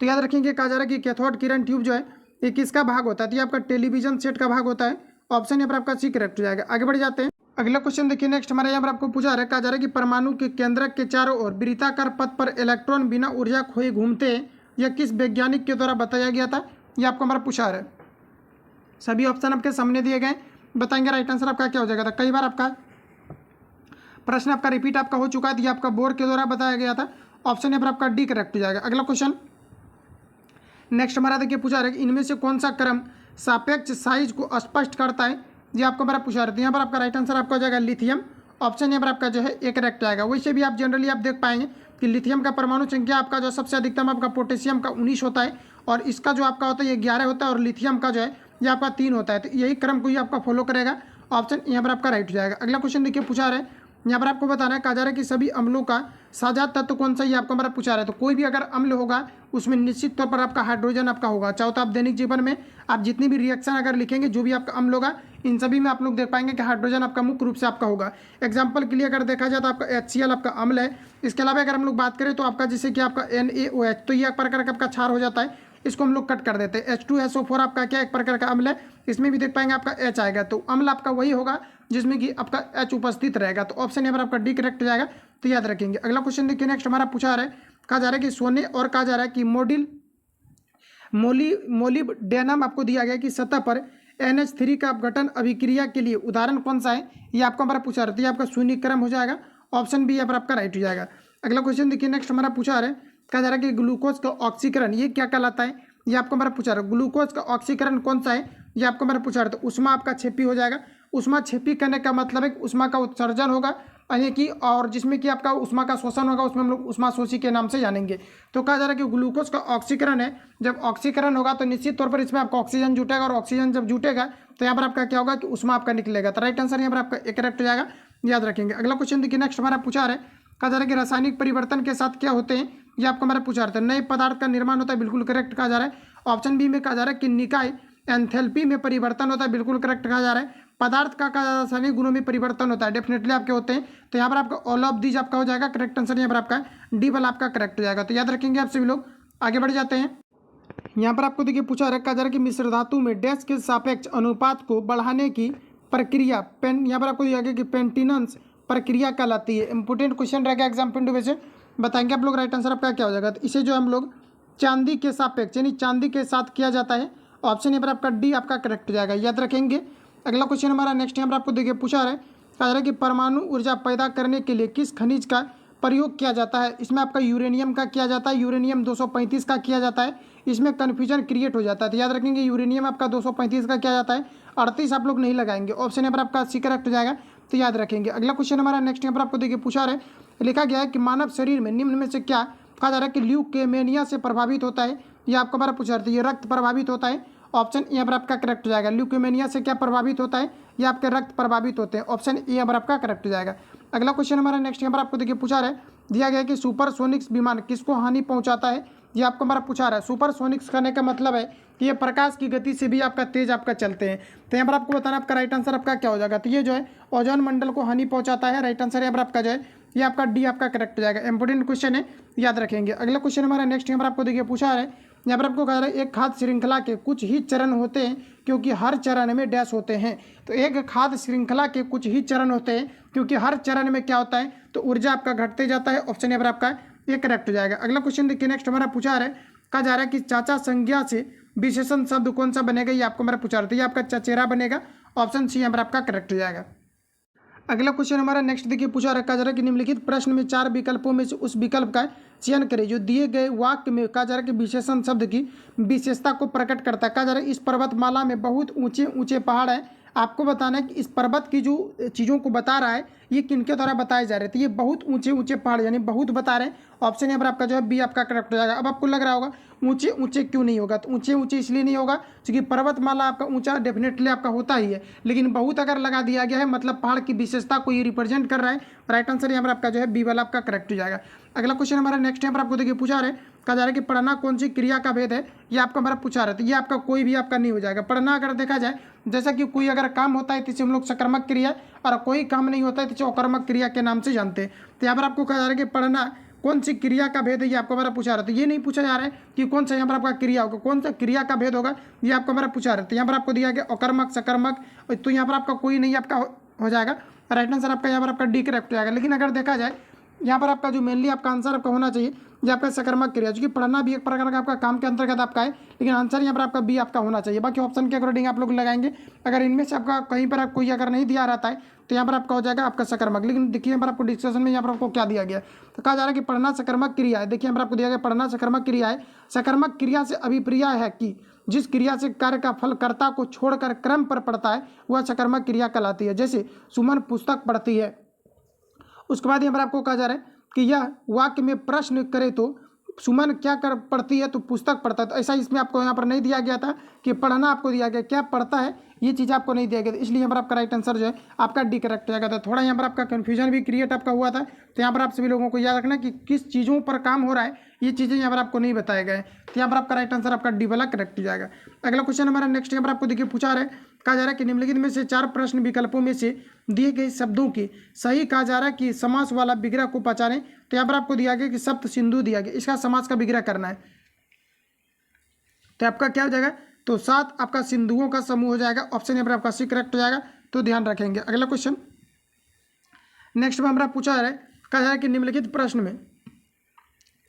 तो याद रखेंगे, कहा जा रहा है कि कैथोड किरण ट्यूब जो है ये किसका भाग होता है, तो ये आपका टेलीविजन सेट का भाग होता है। ऑप्शन यहाँ पर आपका सी करेक्ट हो जाएगा। आगे बढ़ जाते हैं। अगला क्वेश्चन देखिए, नेक्स्ट हमारे यहाँ पर आपको पूछा रहा है, कहा जा रहा है कि परमाणु के केंद्रक के चारों ओर वृत्ताकार पथ पर इलेक्ट्रॉन बिना ऊर्जा खोए घूमते हैं, यह किस वैज्ञानिक के द्वारा बताया गया था, यह आपको हमारा पूछा रहा है। सभी ऑप्शन आपके सामने दिए गए, बताएंगे राइट आंसर आपका क्या हो जाएगा। था कई बार आपका प्रश्न आपका रिपीट आपका हो चुका है, तो ये आपका बोर्ड के द्वारा बताया गया था। ऑप्शन यहाँ पर आपका डी करेक्ट हो जाएगा। अगला क्वेश्चन नेक्स्ट हमारा देखिए पूछा रहा है कि इनमें से कौन सा क्रम सापेक्ष साइज को स्पष्ट करता है, ये आपको हमारा पूछा रहा है। यहाँ पर आपका राइट आंसर आपका हो जाएगा लिथियम। ऑप्शन यहाँ पर आपका जो है एक करेक्ट आएगा। वैसे भी आप जनरली आप देख पाएंगे कि लिथियम का परमाणु संख्या आपका जो सबसे अधिकतम आपका पोटेशियम का 19 होता है, और इसका जो आपका होता है ये 11 होता है, और लिथियम का जो है ये आपका 3 होता है। तो यही क्रम को ही आपका फॉलो करेगा। ऑप्शन यहाँ पर आपका राइट हो जाएगा। अगला क्वेश्चन देखिए पूछा रहा है, यहाँ पर आपको बताना है, कहा जा रहा है कि सभी अम्लों का साझा तत्व कौन सा, ये आपको हमारा पूछा रहा है। तो कोई भी अगर अम्ल होगा उसमें निश्चित तौर पर आपका हाइड्रोजन आपका होगा। चाहे तो आप दैनिक जीवन में आप जितनी भी रिएक्शन अगर लिखेंगे जो भी आपका अम्ल होगा इन सभी में आप लोग देख पाएंगे कि हाइड्रोजन आपका मुख्य रूप से आपका होगा। एग्जाम्पल के लिए अगर देखा जाए तो आपका HCl आपका अम्ल है। इसके अलावा अगर हम लोग बात करें तो आपका जैसे कि आपका NaOH, तो ये एक प्रकार का आपका क्षार हो जाता है, इसको हम लोग कट कर देते हैं। H2SO4 आपका क्या एक प्रकार का अम्ल है, इसमें भी देख पाएंगे आपका H आएगा। तो अम्ल आपका वही होगा जिसमें कि आपका H उपस्थित रहेगा। तो ऑप्शन यहाँ पर आपका डी करेक्ट हो जाएगा, तो याद रखेंगे। अगला क्वेश्चन देखिए, नेक्स्ट हमारा पूछा रहा है, कहा जा रहा है कि सोने और कहा जा रहा है कि मोलिब्डेनम आपको दिया गया कि सतह पर NH3 का अपघटन अभिक्रिया के लिए उदाहरण कौन सा है, ये आपको हमारा पूछा रहा है। आपका शून्य क्रम हो जाएगा। ऑप्शन बी यहाँ पर आपका राइट हो जाएगा। अगला क्वेश्चन देखिए, नेक्स्ट हमारा पूछा रहा है, कहा जा रहा है कि ग्लूकोज का ऑक्सीकरण ये क्या कहलाता है, ये आपको हमारा पूछा रहा है। ग्लूकोज का ऑक्सीकरण कौन सा है, ये आपको हमारा पूछा रहा है। तो उष्मा आपका छेपी हो जाएगा। उष्मा छेपी करने का मतलब है कि उष्मा का उत्सर्जन होगा यानी कि, और जिसमें कि आपका उष्मा का शोषण होगा उसमें हम लोग उष्मा शोषी के नाम से जानेंगे। तो कहा जा रहा है कि ग्लूकोज का ऑक्सीकरण है, जब ऑक्सीकरण होगा तो निश्चित तौर पर इसमें आपका ऑक्सीजन जुटेगा, और ऑक्सीजन जब जुटेगा तो यहाँ पर आपका क्या होगा कि उष्मा आपका निकलेगा। तो राइट आंसर यहाँ पर आपका एक करेक्ट हो जाएगा, याद रखेंगे। अगला क्वेश्चन देखिए, नेक्स्ट हमारा पूछा रहा है, कहा जा रहा है कि रासायनिक परिवर्तन के साथ क्या होते हैं, ये आपको हमारा पूछा रहा है। नए पदार्थ का निर्माण होता है, बिल्कुल करेक्ट कहा जा रहा है। ऑप्शन बी में कहा जा रहा है कि निकाय एंथैल्पी में परिवर्तन होता है, बिल्कुल करेक्ट कहा जा रहा है। पदार्थ का रासायनिक गुणों में परिवर्तन होता है, डेफिनेटली आपके होते हैं। तो यहाँ पर आपका ऑल ऑफ दीज आपका हो जाएगा। करेक्ट आंसर यहाँ पर आपका डी वाला आपका करेक्ट हो जाएगा। तो याद रखेंगे आप सभी लोग। आगे बढ़ जाते हैं। यहाँ पर आपको देखिए पूछा रखा जा रहा है कि मिश्र धातु में डैश के सापेक्ष अनुपात को बढ़ाने की प्रक्रिया यहाँ पर आपको दिया गया कि पेंटिनेंस प्रक्रिया कहलाती है। इंपोर्टेंट क्वेश्चन रहेगा एग्जाम पॉइंट ऑफ व्यू से, बताएंगे आप लोग राइट आंसर आपका क्या हो जाएगा। तो इसे जो हम लोग चांदी के सापेक्ष यानी चांदी के साथ किया जाता है। ऑप्शन यहाँ पर आपका डी आपका करेक्ट हो जाएगा, याद रखेंगे। अगला क्वेश्चन हमारा नेक्स्ट यहाँ पर आपको देखिए पूछा रहा है, कहा जा रहा है कि परमाणु ऊर्जा पैदा करने के लिए किस खनिज का प्रयोग किया जाता है। इसमें आपका यूरेनियम का किया जाता है, यूरेनियम 235 का किया जाता है। इसमें कन्फ्यूजन क्रिएट हो जाता है, तो याद रखेंगे यूरेनियम आपका 235 का किया जाता है, 38 आप लोग नहीं लगाएंगे। ऑप्शन यहाँ पर आपका सी करेक्ट हो जाएगा, तो याद रखेंगे। अगला क्वेश्चन हमारा नेक्स्ट यहाँ पर आपको देखिए पूछा रहा है, लिखा गया है कि मानव शरीर में निम्न में से क्या कहा जा रहा है कि ल्यूकेमिया से प्रभावित होता है, ये आपको हमारा पूछा रहा है। ये रक्त प्रभावित होता है। ऑप्शन यहाँ पर आपका करेक्ट हो जाएगा। ल्यूकेमिया से क्या प्रभावित होता है, ये आपके रक्त प्रभावित होते हैं। ऑप्शन ए यहाँ पर आपका करेक्ट हो जाएगा। अगला क्वेश्चन हमारा नेक्स्ट यहाँ पर आपको देखिए पूछा रहा है, दिया गया है कि सुपरसोनिक्स विमान किसको हानि पहुंचाता है, ये आपको हमारा पूछा रहा है। सुपरसोनिक्स करने का मतलब है कि ये प्रकाश की गति से भी आपका तेज आपका चलते हैं। तो यहाँ पर आपको बताना आपका राइट आंसर आपका क्या हो जाएगा। तो ये जो है ओजोन मंडल को हानि पहुंचाता है। राइट आंसर यहाँ पर आपका जो है ये आपका डी आपका करेक्ट हो जाएगा। इंपॉर्टेंट क्वेश्चन है, याद रखेंगे। अगला क्वेश्चन हमारा नेक्स्ट यहाँ पर आपको देखिए पूछा है, यहाँ पर आपको कह रहा है एक खाद्य श्रृंखला के कुछ ही चरण होते हैं क्योंकि हर चरण में डैश होते हैं। तो एक खाद्य श्रृंखला के कुछ ही चरण होते हैं क्योंकि हर चरण में क्या होता है, तो ऊर्जा आपका घटते जाता है। ऑप्शन यहाँ पर आपका ये करेक्ट हो जाएगा। अगला क्वेश्चन देखिए नेक्स्ट हमारा पूछा है, कहा जा रहा है कि चाचा संज्ञा से विशेषण शब्द कौन सा बनेगा, ये आपको हमारा पूछा रहा था। ये आपका चचेरा बनेगा। ऑप्शन सी यहाँ पर आपका करेक्ट हो जाएगा। अगला क्वेश्चन हमारा नेक्स्ट देखिए पूछा रखा जा रहा है कि निम्नलिखित प्रश्न में 4 विकल्पों में से उस विकल्प का चयन करें जो दिए गए वाक्य में कहा जा रहा है कि विशेषण शब्द की विशेषता को प्रकट करता है। कहा जा रहा है इस पर्वतमाला में बहुत ऊंचे ऊंचे पहाड़ हैं। आपको बताना है कि इस पर्वत की जो चीज़ों को बता रहा है ये किनके द्वारा बताए जा रहे थे। ये बहुत ऊंचे ऊंचे पहाड़ यानी बहुत बता रहे हैं। ऑप्शन यहाँ पर आपका जो है बी आपका करेक्ट हो जाएगा। अब आपको लग रहा होगा ऊंचे ऊंचे क्यों नहीं होगा, तो ऊंचे ऊंचे इसलिए नहीं होगा क्योंकि पर्वतमाला आपका ऊंचा डेफिनेटली आपका होता ही है, लेकिन बहुत अगर लगा दिया गया है मतलब पहाड़ की विशेषता को ये रिप्रेजेंट कर रहा है। राइट आंसर यहाँ पर आपका जो है बी वाला आपका करेक्ट हो जाएगा। अगला क्वेश्चन हमारा नेक्स्ट यहाँ पर आपको देखिए पूछा रहे, कहा जा रहा है कि पढ़ना कौन सी क्रिया का भेद है, ये आपका हमारा पूछा रहा था। ये आपका कोई भी आपका नहीं हो जाएगा। पढ़ना अगर देखा जाए जैसा कि कोई अगर काम होता है तो इसे हम लोग सकर्मक क्रिया, और कोई काम नहीं होता है तो इसे अकर्मक क्रिया के नाम से जानते हैं। तो यहाँ पर आपको कहा जा रहा है कि पढ़ना कौन सी क्रिया का भेद है, ये आपको हमारा पूछा रहा था। ये नहीं पूछा जा रहा है कि कौन सा यहाँ पर आपका क्रिया होगा, कौन सा क्रिया का भेद होगा, ये आपको हमारा पूछा रहा था। यहाँ पर आपको दिया गया अकर्मक सकर्मक, तो यहाँ पर आपका कोई नहीं आपका हो जाएगा। राइट आंसर आपका यहाँ पर आपका डी करेक्ट हो जाएगा। लेकिन अगर देखा जाए यहाँ पर आपका जो मेनली आपका आंसर आपका होना चाहिए ये आपका सकर्मक क्रिया, क्योंकि पढ़ना भी एक प्रकार का आपका काम के अंतर्गत आपका है, लेकिन आंसर यहाँ पर आपका बी आपका होना चाहिए। बाकी ऑप्शन के अकॉर्डिंग आप लोग लगाएंगे। अगर इनमें से आपका कहीं पर आप कोई अगर नहीं दिया रहता है तो यहाँ पर आपका हो जाएगा आपका सकर्मक। लेकिन देखिए यहाँ पर आपको डिस्कशन में यहाँ पर आपको क्या दिया गया, तो कहा जा रहा है कि पढ़ना सकर्मक क्रिया है। देखिए यहाँ पर आपको दिया गया पढ़ना सकर्मक क्रिया है। सकर्मक क्रिया से अभिप्राय है कि जिस क्रिया से कार्य का फल कर्ता को छोड़कर क्रम पर पड़ता है वह सकर्मक क्रिया कहलाती है। जैसे सुमन पुस्तक पढ़ती है। उसके बाद यहाँ पर आपको कहा जा रहा है कि यह वाक्य में प्रश्न करे तो सुमन क्या कर पढ़ती है, तो पुस्तक पढ़ता है। तो ऐसा इसमें आपको यहाँ पर नहीं दिया गया था कि पढ़ना आपको दिया गया, क्या पढ़ता है ये चीज़ आपको नहीं दिया गया था। इसलिए यहाँ पर आपका राइट आंसर जो है आपका डी करेक्ट हो जाएगा। था थोड़ा यहाँ पर आपका कन्फ्यूजन भी क्रिएट आपका हुआ था। तो यहाँ पर आप सभी लोगों को याद रखना कि किस चीज़ों पर काम हो रहा है, ये चीज़ें यहाँ पर आपको नहीं बताए गए। तो यहाँ पर आपका राइट आंसर आपका डी वाला करेक्ट हो जाएगा। अगला क्वेश्चन हमारा नेक्स्ट यहाँ पर आपको देखिए पूछा रहा है, कहा जा रहा है कि निम्नलिखित में से 4 प्रश्न विकल्पों में से दिए गए शब्दों की सही कहा जा रहा है कि समास वाला विग्रह को पहचानें। तो यहाँ पर आपको दिया गया कि सप्त सिंधु दिया गया, इसका समास का विग्रह करना है। तो आपका क्या हो जाएगा, तो 7 आपका सिंधुओं का समूह हो जाएगा। ऑप्शन यहाँ पर आपका सी करेक्ट हो जाएगा, तो ध्यान रखेंगे। अगला क्वेश्चन नेक्स्ट में हमारा पूछा है, कहा जा रहा है कि निम्नलिखित प्रश्न में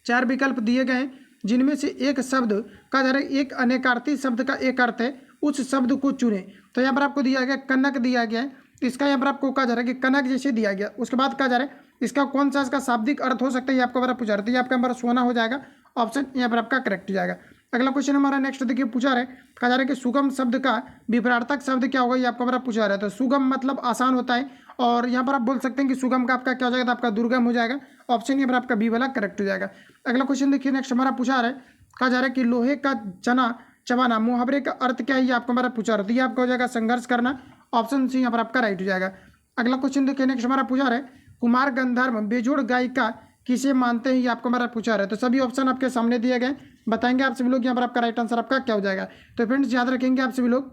4 विकल्प दिए गए हैं जिनमें से एक शब्द कहा जा रहा है एक अनेकार्थी शब्द का एक अर्थ है, उस शब्द को चुने। तो यहाँ पर आपको दिया गया कनक दिया गया है, तो इसका यहाँ पर आपको कहा जा रहा है कि कनक जैसे दिया गया। उसके बाद कहा जा रहा है इसका कौन सा इसका शाब्दिक अर्थ हो सकता है, ये आपको हमारा पूछा रहा है। ये आपका हमारा सोना हो जाएगा। ऑप्शन यहाँ पर आपका करेक्ट हो जाएगा। अगला क्वेश्चन हमारा नेक्स्ट देखिए पूछा रहा है, कहा जा रहा है कि सुगम शब्द का विपरीतार्थक शब्द क्या होगा, ये आपको हमारा पूछा रहा है। तो सुगम मतलब आसान होता है, और यहाँ पर आप बोल सकते हैं कि सुगम का आपका क्या हो जाएगा, तो आपका दुर्गम हो जाएगा। ऑप्शन यहाँ पर आपका बी वाला करेक्ट हो जाएगा। अगला क्वेश्चन देखिए नेक्स्ट हमारा पूछा रहा है, कहा जा रहा है कि लोहे का चना चबाना मुहावरे का अर्थ क्या है, ये आपको हमारा पूछा रहा है। ये आपका हो जाएगा संघर्ष करना। ऑप्शन सी यहाँ पर आपका राइट हो जाएगा। अगला क्वेश्चन देखिए नेक्स्ट हमारा पूछा रहा है, कुमार गंधर्व बेजोड़ गायिका किसे मानते हैं, ये आपको हमारा पूछा रहा है। तो सभी ऑप्शन आपके सामने दिए गए, बताएंगे आप सभी लोग यहाँ पर आपका राइट आंसर आपका क्या हो जाएगा। तो फ्रेंड्स याद रखेंगे आप सभी लोग,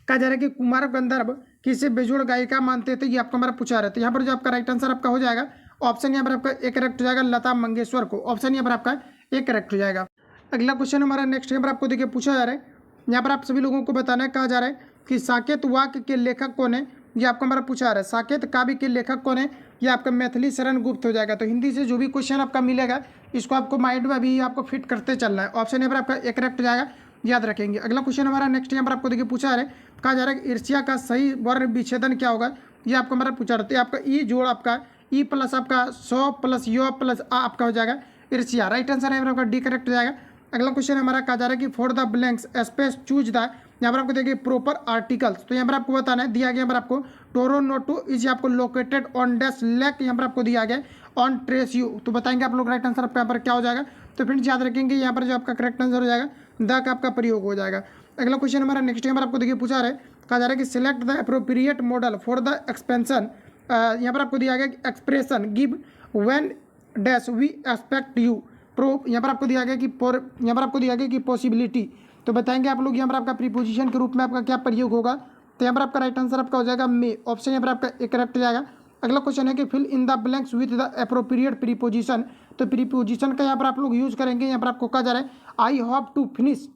कहा जा रहा है कि कुमार गंधर्व किसे बेजोड़ गायिका मानते थे, ये आपको हमारा पूछा रहा है। तो यहाँ पर जो आपका राइट आंसर आपका हो जाएगा, ऑप्शन यहाँ पर आपका एक करेक्ट हो जाएगा, लता मंगेशकर को। ऑप्शन यहाँ पर आपका एक करेक्ट हो जाएगा। अगला क्वेश्चन हमारा नेक्स्ट यहाँ पर आपको देखिए पूछा जा रहा है, यहाँ पर आप सभी लोगों को बताना है, कहा जा रहा है कि साकेत वाक्य के लेखक कौन है, ये आपको हमारा पूछा रहा है। साकेत काव्य के लेखक कौन है, ये आपका मैथिली शरण गुप्त हो जाएगा। तो हिंदी से जो भी क्वेश्चन आपका मिलेगा इसको आपको माइंड में अभी आपको फिट करते चलना है। ऑप्शन यहाँ पर आपका एक करेक्ट हो जाएगा, याद रखेंगे। अगला क्वेश्चन हमारा नेक्स्ट यहाँ पर आपको देखिए पूछा रहा है, कहा जा रहा है कि ईर्ष्या का सही वर्ण विच्छेदन क्या होगा, ये आपको हमारा पूछा रहा है। आपका ई जोड़ आपका ई प्लस आपका 100 प्लस यो प्लस आ आपका हो जाएगा ईर्ष्या। राइट आंसर है आपका डी करेक्ट हो जाएगा। अगला क्वेश्चन हमारा कहा जा रहा है कि for the blanks space choose the, यहाँ पर आपको देखिए प्रॉपर आर्टिकल्स। तो यहाँ पर आपको बताना है, दिया गया यहाँ पर आपको टोरोनोटो इज आपको लोकेटेड ऑन डैश लेक, यहाँ पर आपको दिया गया ऑन ट्रेस यू। तो बताएंगे आप लोग राइट आंसर आपका यहाँ पर क्या हो जाएगा। तो फ्रेंड्स याद रखेंगे यहाँ पर जो आपका करेक्ट आंसर हो जाएगा द का आपका प्रयोग हो जाएगा। अगला क्वेश्चन हमारा नेक्स्ट यहाँ पर आपको देखिए पूछा रहा है, कहा जा रहा है कि select the appropriate model for the expansion. यहाँ पर आपको दिया गया expression give when dash we expect you pro, यहाँ पर आपको दिया गया कि यहाँ पर आपको दिया गया कि पॉसिबिलिटी। तो बताएंगे आप लोग यहाँ पर आपका प्रीपोजिशन के रूप में आपका क्या प्रयोग होगा। तो यहाँ पर आपका राइट आंसर आपका हो जाएगा मे। ऑप्शन यहाँ पर आपका एक करेक्ट हो जाएगा। अगला क्वेश्चन है कि fill in the blanks with the appropriate preposition. तो प्रीपोजिशन का यहाँ पर आप लोग यूज करेंगे। यहाँ पर आपको कहा जा रहा है आई होप टू फिनिश,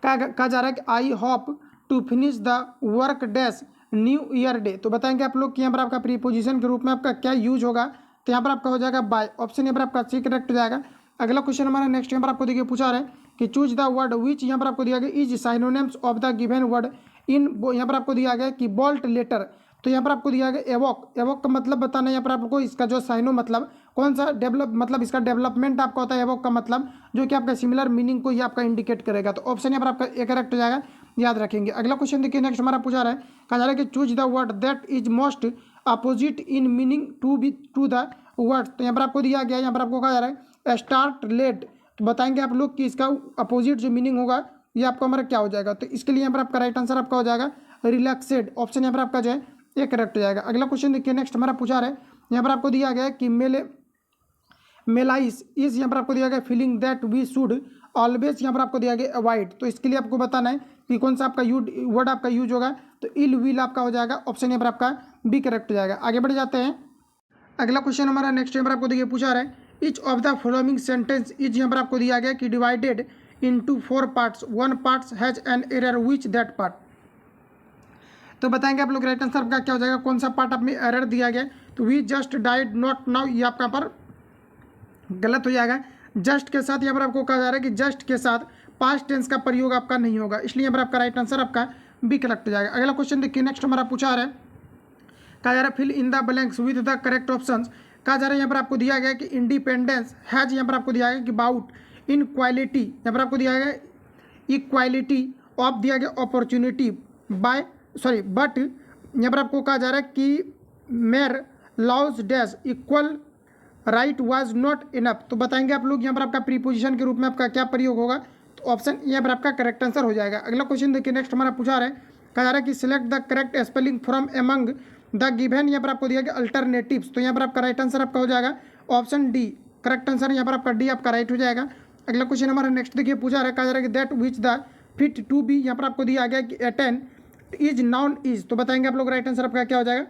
कहा जा रहा है कि I hope to finish the work dash new year day. तो बताएंगे आप लोग कि यहाँ पर आपका प्रीपोजिशन के रूप में आपका क्या यूज होगा। तो यहाँ पर आपका हो जाएगा बाय, ऑप्शन यहाँ पर आपका सी करेक्ट हो जाएगा। अगला क्वेश्चन हमारा नेक्स्ट यहाँ पर आपको देखिए पूछा रहा है कि चूज द वर्ड विच यहाँ पर आपको दिया गया is synonyms of the given word in, यहाँ पर आपको दिया गया कि बोल्ट लेटर। तो यहाँ पर आपको दिया गया एवोक, एवोक का मतलब बताना है यहाँ पर आपको, इसका जो साइनो मतलब कौन सा डेवलप, मतलब इसका डेवलपमेंट आपका होता है एवोक का मतलब, जो कि आपका सिमिलर मीनिंग को ही आपका इंडिकेट करेगा। तो ऑप्शन यहाँ पर आपका एक करेक्ट हो जाएगा, याद रखेंगे। अगला क्वेश्चन देखिए नेक्स्ट हमारा पूछा रहा है, कहा जा रहा है कि choose the word that is most opposite in meaning to the word. तो यहाँ पर आपको दिया गया, यहाँ पर आपको कहा जा रहा है स्टार्ट लेट। तो बताएंगे आप लोग कि इसका अपोजिट जो मीनिंग होगा ये आपका हमारा क्या हो जाएगा। तो इसके लिए यहाँ पर आपका राइट आंसर आपका हो जाएगा रिलैक्सेड, ऑप्शन यहाँ पर आपका जो है ये करेक्ट हो जाएगा। अगला क्वेश्चन देखिए नेक्स्ट हमारा पूछा रहा है, यहाँ पर आपको दिया गया है कि मेलाइस इज, यहाँ पर आपको दिया गया feeling that we should always, यहाँ पर आपको दिया गया अवॉइड। तो इसके लिए आपको बताना है कि कौन सा आपका वर्ड आपका यूज होगा। तो इल विल आपका हो जाएगा, ऑप्शन यहाँ पर आपका बी करेक्ट हो जाएगा। आगे बढ़ जाते हैं। अगला क्वेश्चन हमारा नेक्स्ट यहाँ पर आपको देखिए पूछा रहा है each of the following sentence is, यहाँ पर आपको दिया गया कि divided into 4 parts, 1 part has an error which that part. तो बताएंगे आप लोग राइट आंसर आपका क्या हो जाएगा, कौन सा पार्ट आप में एरर दिया गया। तो we just died not now, ये आपका पर गलत हो जाएगा। जस्ट के साथ यहाँ पर आपको कहा जा रहा है कि जस्ट के साथ पास्ट टेंस का प्रयोग आपका नहीं होगा, इसलिए यहाँ पर आपका राइट आंसर आपका बी करेक्ट हो जाएगा। अगला क्वेश्चन देखिए नेक्स्ट हमारा पूछा रहा है, कहा जा रहा है fill in the blanks with the correct options. कहा जा रहा है यहाँ पर आपको दिया गया कि इंडिपेंडेंस हैज, यहाँ पर आपको दिया गया कि बाउट इन क्वालिटी, यहाँ पर आपको दिया गया इक्वालिटी ऑफ, दिया गया अपॉर्चुनिटी बाय बट यहाँ पर आपको कहा जा रहा है कि mayor laws dash equal right was not enough. तो बताएंगे आप लोग यहाँ पर आपका प्रीपोजिशन के रूप में आपका क्या प्रयोग होगा। तो ऑप्शन यहाँ पर आपका करेक्ट आंसर हो जाएगा। अगला क्वेश्चन देखिए नेक्स्ट हमारा पूछा रहा है, कहा जा रहा है कि select the correct spelling from among the given, यहाँ पर आपको दिया गया अल्टरनेटिव्स। तो यहाँ पर आपका राइट आंसर आपका हो जाएगा ऑप्शन डी, करेक्ट आंसर यहाँ पर आपका डी आपका राइट हो जाएगा। अगला क्वेश्चन हमारा नेक्स्ट देखिए पूछा रहा है, कहा जा रहा है कि that which the fit to be, यहाँ पर आपको दिया गया कि अटेन इज नाउन इज। तो बताएंगे आप लोग राइट आंसर आपका क्या हो जाएगा।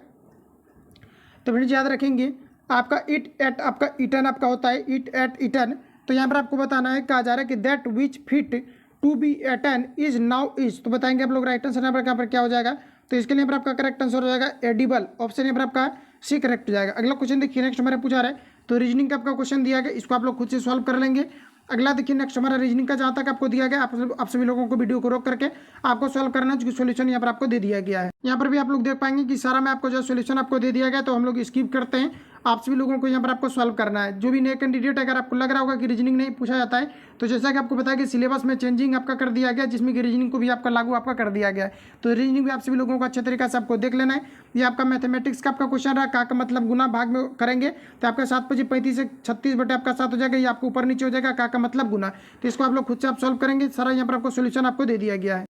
तो फ्रेंड्स याद रखेंगे आपका इट एट आपका इटन आपका होता है इट एट इटन। तो यहाँ पर आपको बताना है, कहा जा रहा है कि that which fit to be eaten is now is. तो बताएंगे आप लोग राइट आंसर यहाँ पर क्या हो जाएगा। तो इसके लिए यहाँ पर आपका करेक्ट आंसर हो जाएगा एडिबल, ऑप्शन यहाँ पर आपका सी करेक्ट हो जाएगा। अगला क्वेश्चन देखिए नेक्स्ट हमारे पूछा रहा है, तो रीजनिंग का आपका क्वेश्चन दिया गया, इसको आप लोग खुद से सॉल्व कर लेंगे। अगला देखिए नेक्स्ट हमारा रीजनिंग का जहाँ तक आपको दिया गया, आप सभी लोगों को वीडियो को रोक करके आपको सॉल्व करना है, जो सोल्यूशन यहाँ पर आपको दे दिया गया है। यहाँ पर भी आप लोग देख पाएंगे कि सारा में आपको जो सोल्यूशन आपको दे दिया गया, तो हम लोग स्किप करते हैं। आप सभी लोगों को यहाँ पर आपको सॉल्व करना है। जो भी नए कैंडिडेट अगर आपको लग रहा होगा कि रीजनिंग नहीं पूछा जाता है, तो जैसा कि आपको बताया कि सिलेबस में चेंजिंग आपका कर दिया गया, जिसमें कि रीजनिंग को भी आपका लागू आपका कर दिया गया है। तो रीजनिंग भी आप सभी लोगों को अच्छे तरीके से आपको देख लेना है। ये आपका मैथमेटिक्स का आपका क्वेश्चन रहा, का मतलब गुना भाग में करेंगे तो आपका 7×35 से 36 बटे आपका 7 हो जाएगा। ये आपको ऊपर नीचे हो जाएगा, का मतलब गुना। तो इसको आप लोग खुद से आप सॉल्व करेंगे। सारा यहाँ पर आपको सोल्यूशन आपको दे दिया गया है।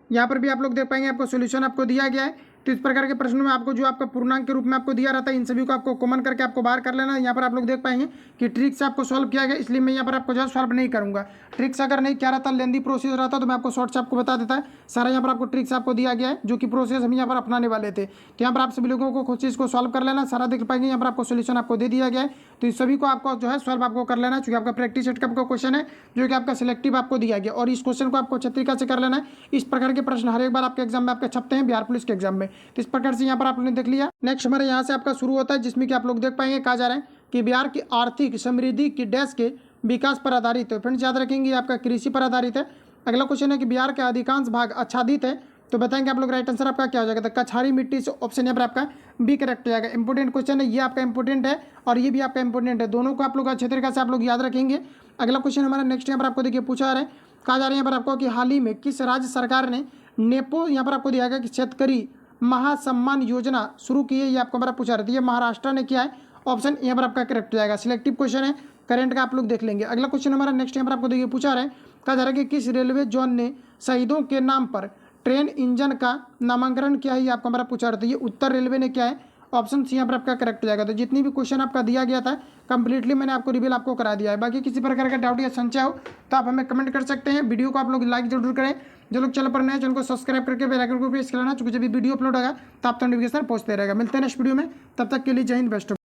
यहाँ पर भी आप लोग देख पाएंगे आपको सोल्यूशन आपको दिया गया है। तो इस प्रकार के प्रश्नों में आपको जो आपका पूर्णांक के रूप में आपको दिया रहता है, इन सभी को आपको कॉमन करके आपको बाहर कर लेना है। यहाँ पर आप लोग देख पाएंगे कि ट्रिक से आपको सॉल्व किया गया, इसलिए मैं यहाँ पर आपको जो सॉल्व नहीं करूँगा। ट्रिक्स अगर नहीं क्या रहता, लेंदी प्रोसेस रहता, तो मैं आपको शॉर्ट से आपको बता देता है। सारा यहाँ पर आपको ट्रिक्स आपको दिया गया है, जो कि प्रोसेस हम यहाँ पर अपनाने वाले थे। तो यहाँ पर आप सभी लोगों को खुद से इसको सॉल्व कर लेना। सारा देख पाएंगे यहाँ पर आपको सोल्यूशन आपको दे दिया गया है। तो इस सभी को आपको जो है सॉल्व आपको कर लेना है, क्योंकि आपका प्रैक्टिस सेट का आपका क्वेश्चन है, जो कि आपका सिलेक्टिव आपको दिया गया। और इस क्वेश्चन को आपको अच्छे तरीके से कर लेना है। इस प्रकार के प्रश्न हर एक बार आपके एग्जाम में आपके छपते हैं, बिहार पुलिस के एग्जाम में। तो इस प्रकार से यहाँ पर आपने देख लिया। नेक्स्ट हमारे यहाँ से आपका शुरू होता है, जिसमें कि आप लोग देख पाएंगे, कहा जा रहा है कि बिहार की आर्थिक समृद्धि की डैश के विकास पर आधारित है। फ्रेंड्स याद रखेंगे आपका कृषि पर आधारित है। अगला क्वेश्चन है कि बिहार के अधिकांश भाग आच्छादित है। तो बताएंगे आप लोग राइट आंसर आपका क्या हो जाएगा। तो कछारी मिट्टी से, ऑप्शन यहाँ पर आपका बी करेक्ट हो जाएगा। इंपोर्टेंट क्वेश्चन है, ये आपका इंपोर्टेंट है और ये भी आपका इंपोर्टेंट है। दोनों को आप लोग अच्छे तरीके से आप लोग याद रखेंगे। अगला क्वेश्चन हमारा नेक्स्ट यहाँ पर आपको देखिए पूछा रहा है, कहा जा रहा है यहाँ पर आपको कि हाल ही में किस राज्य सरकार ने नेपो, यहाँ पर आपको दिया गया कि शेतकरी महासम्मान योजना शुरू की है। ये आपको हमारा पूछा रहती है, महाराष्ट्र ने किया है। ऑप्शन यहाँ पर आपका करेक्ट हो जाएगा। सिलेक्टिव क्वेश्चन है, करंट का आप लोग देख लेंगे। अगला क्वेश्चन हमारा नेक्स्ट यहाँ पर आपको देखिए पूछा रहा है, कहा जा रहा है कि किस रेलवे जोन ने शहीदों के नाम पर ट्रेन इंजन का नामांकन किया है। ये आपको हमारा पूछा रहता है, ये उत्तर रेलवे ने किया है। ऑप्शन सी यहाँ पर आपका करेक्ट हो जाएगा। तो जितनी भी क्वेश्चन आपका दिया गया था कंप्लीटली मैंने आपको रिवील आपको करा दिया है। बाकी किसी प्रकार का डाउट या संशय हो तो आप हमें कमेंट कर सकते हैं। वीडियो को आप लोग लाइक जरूर करें। जो लोग चैनल पर नए चैनल को सब्सक्राइब करके बेल आइकन को प्रेस करना, क्योंकि जब भी वीडियो अपलोड होगा तो आप तक नोटिफिकेशन पहुंचते रहेगा। मिलते हैं नेक्स्ट वीडियो में, तब तक के लिए जय हिंद, बेस्ट।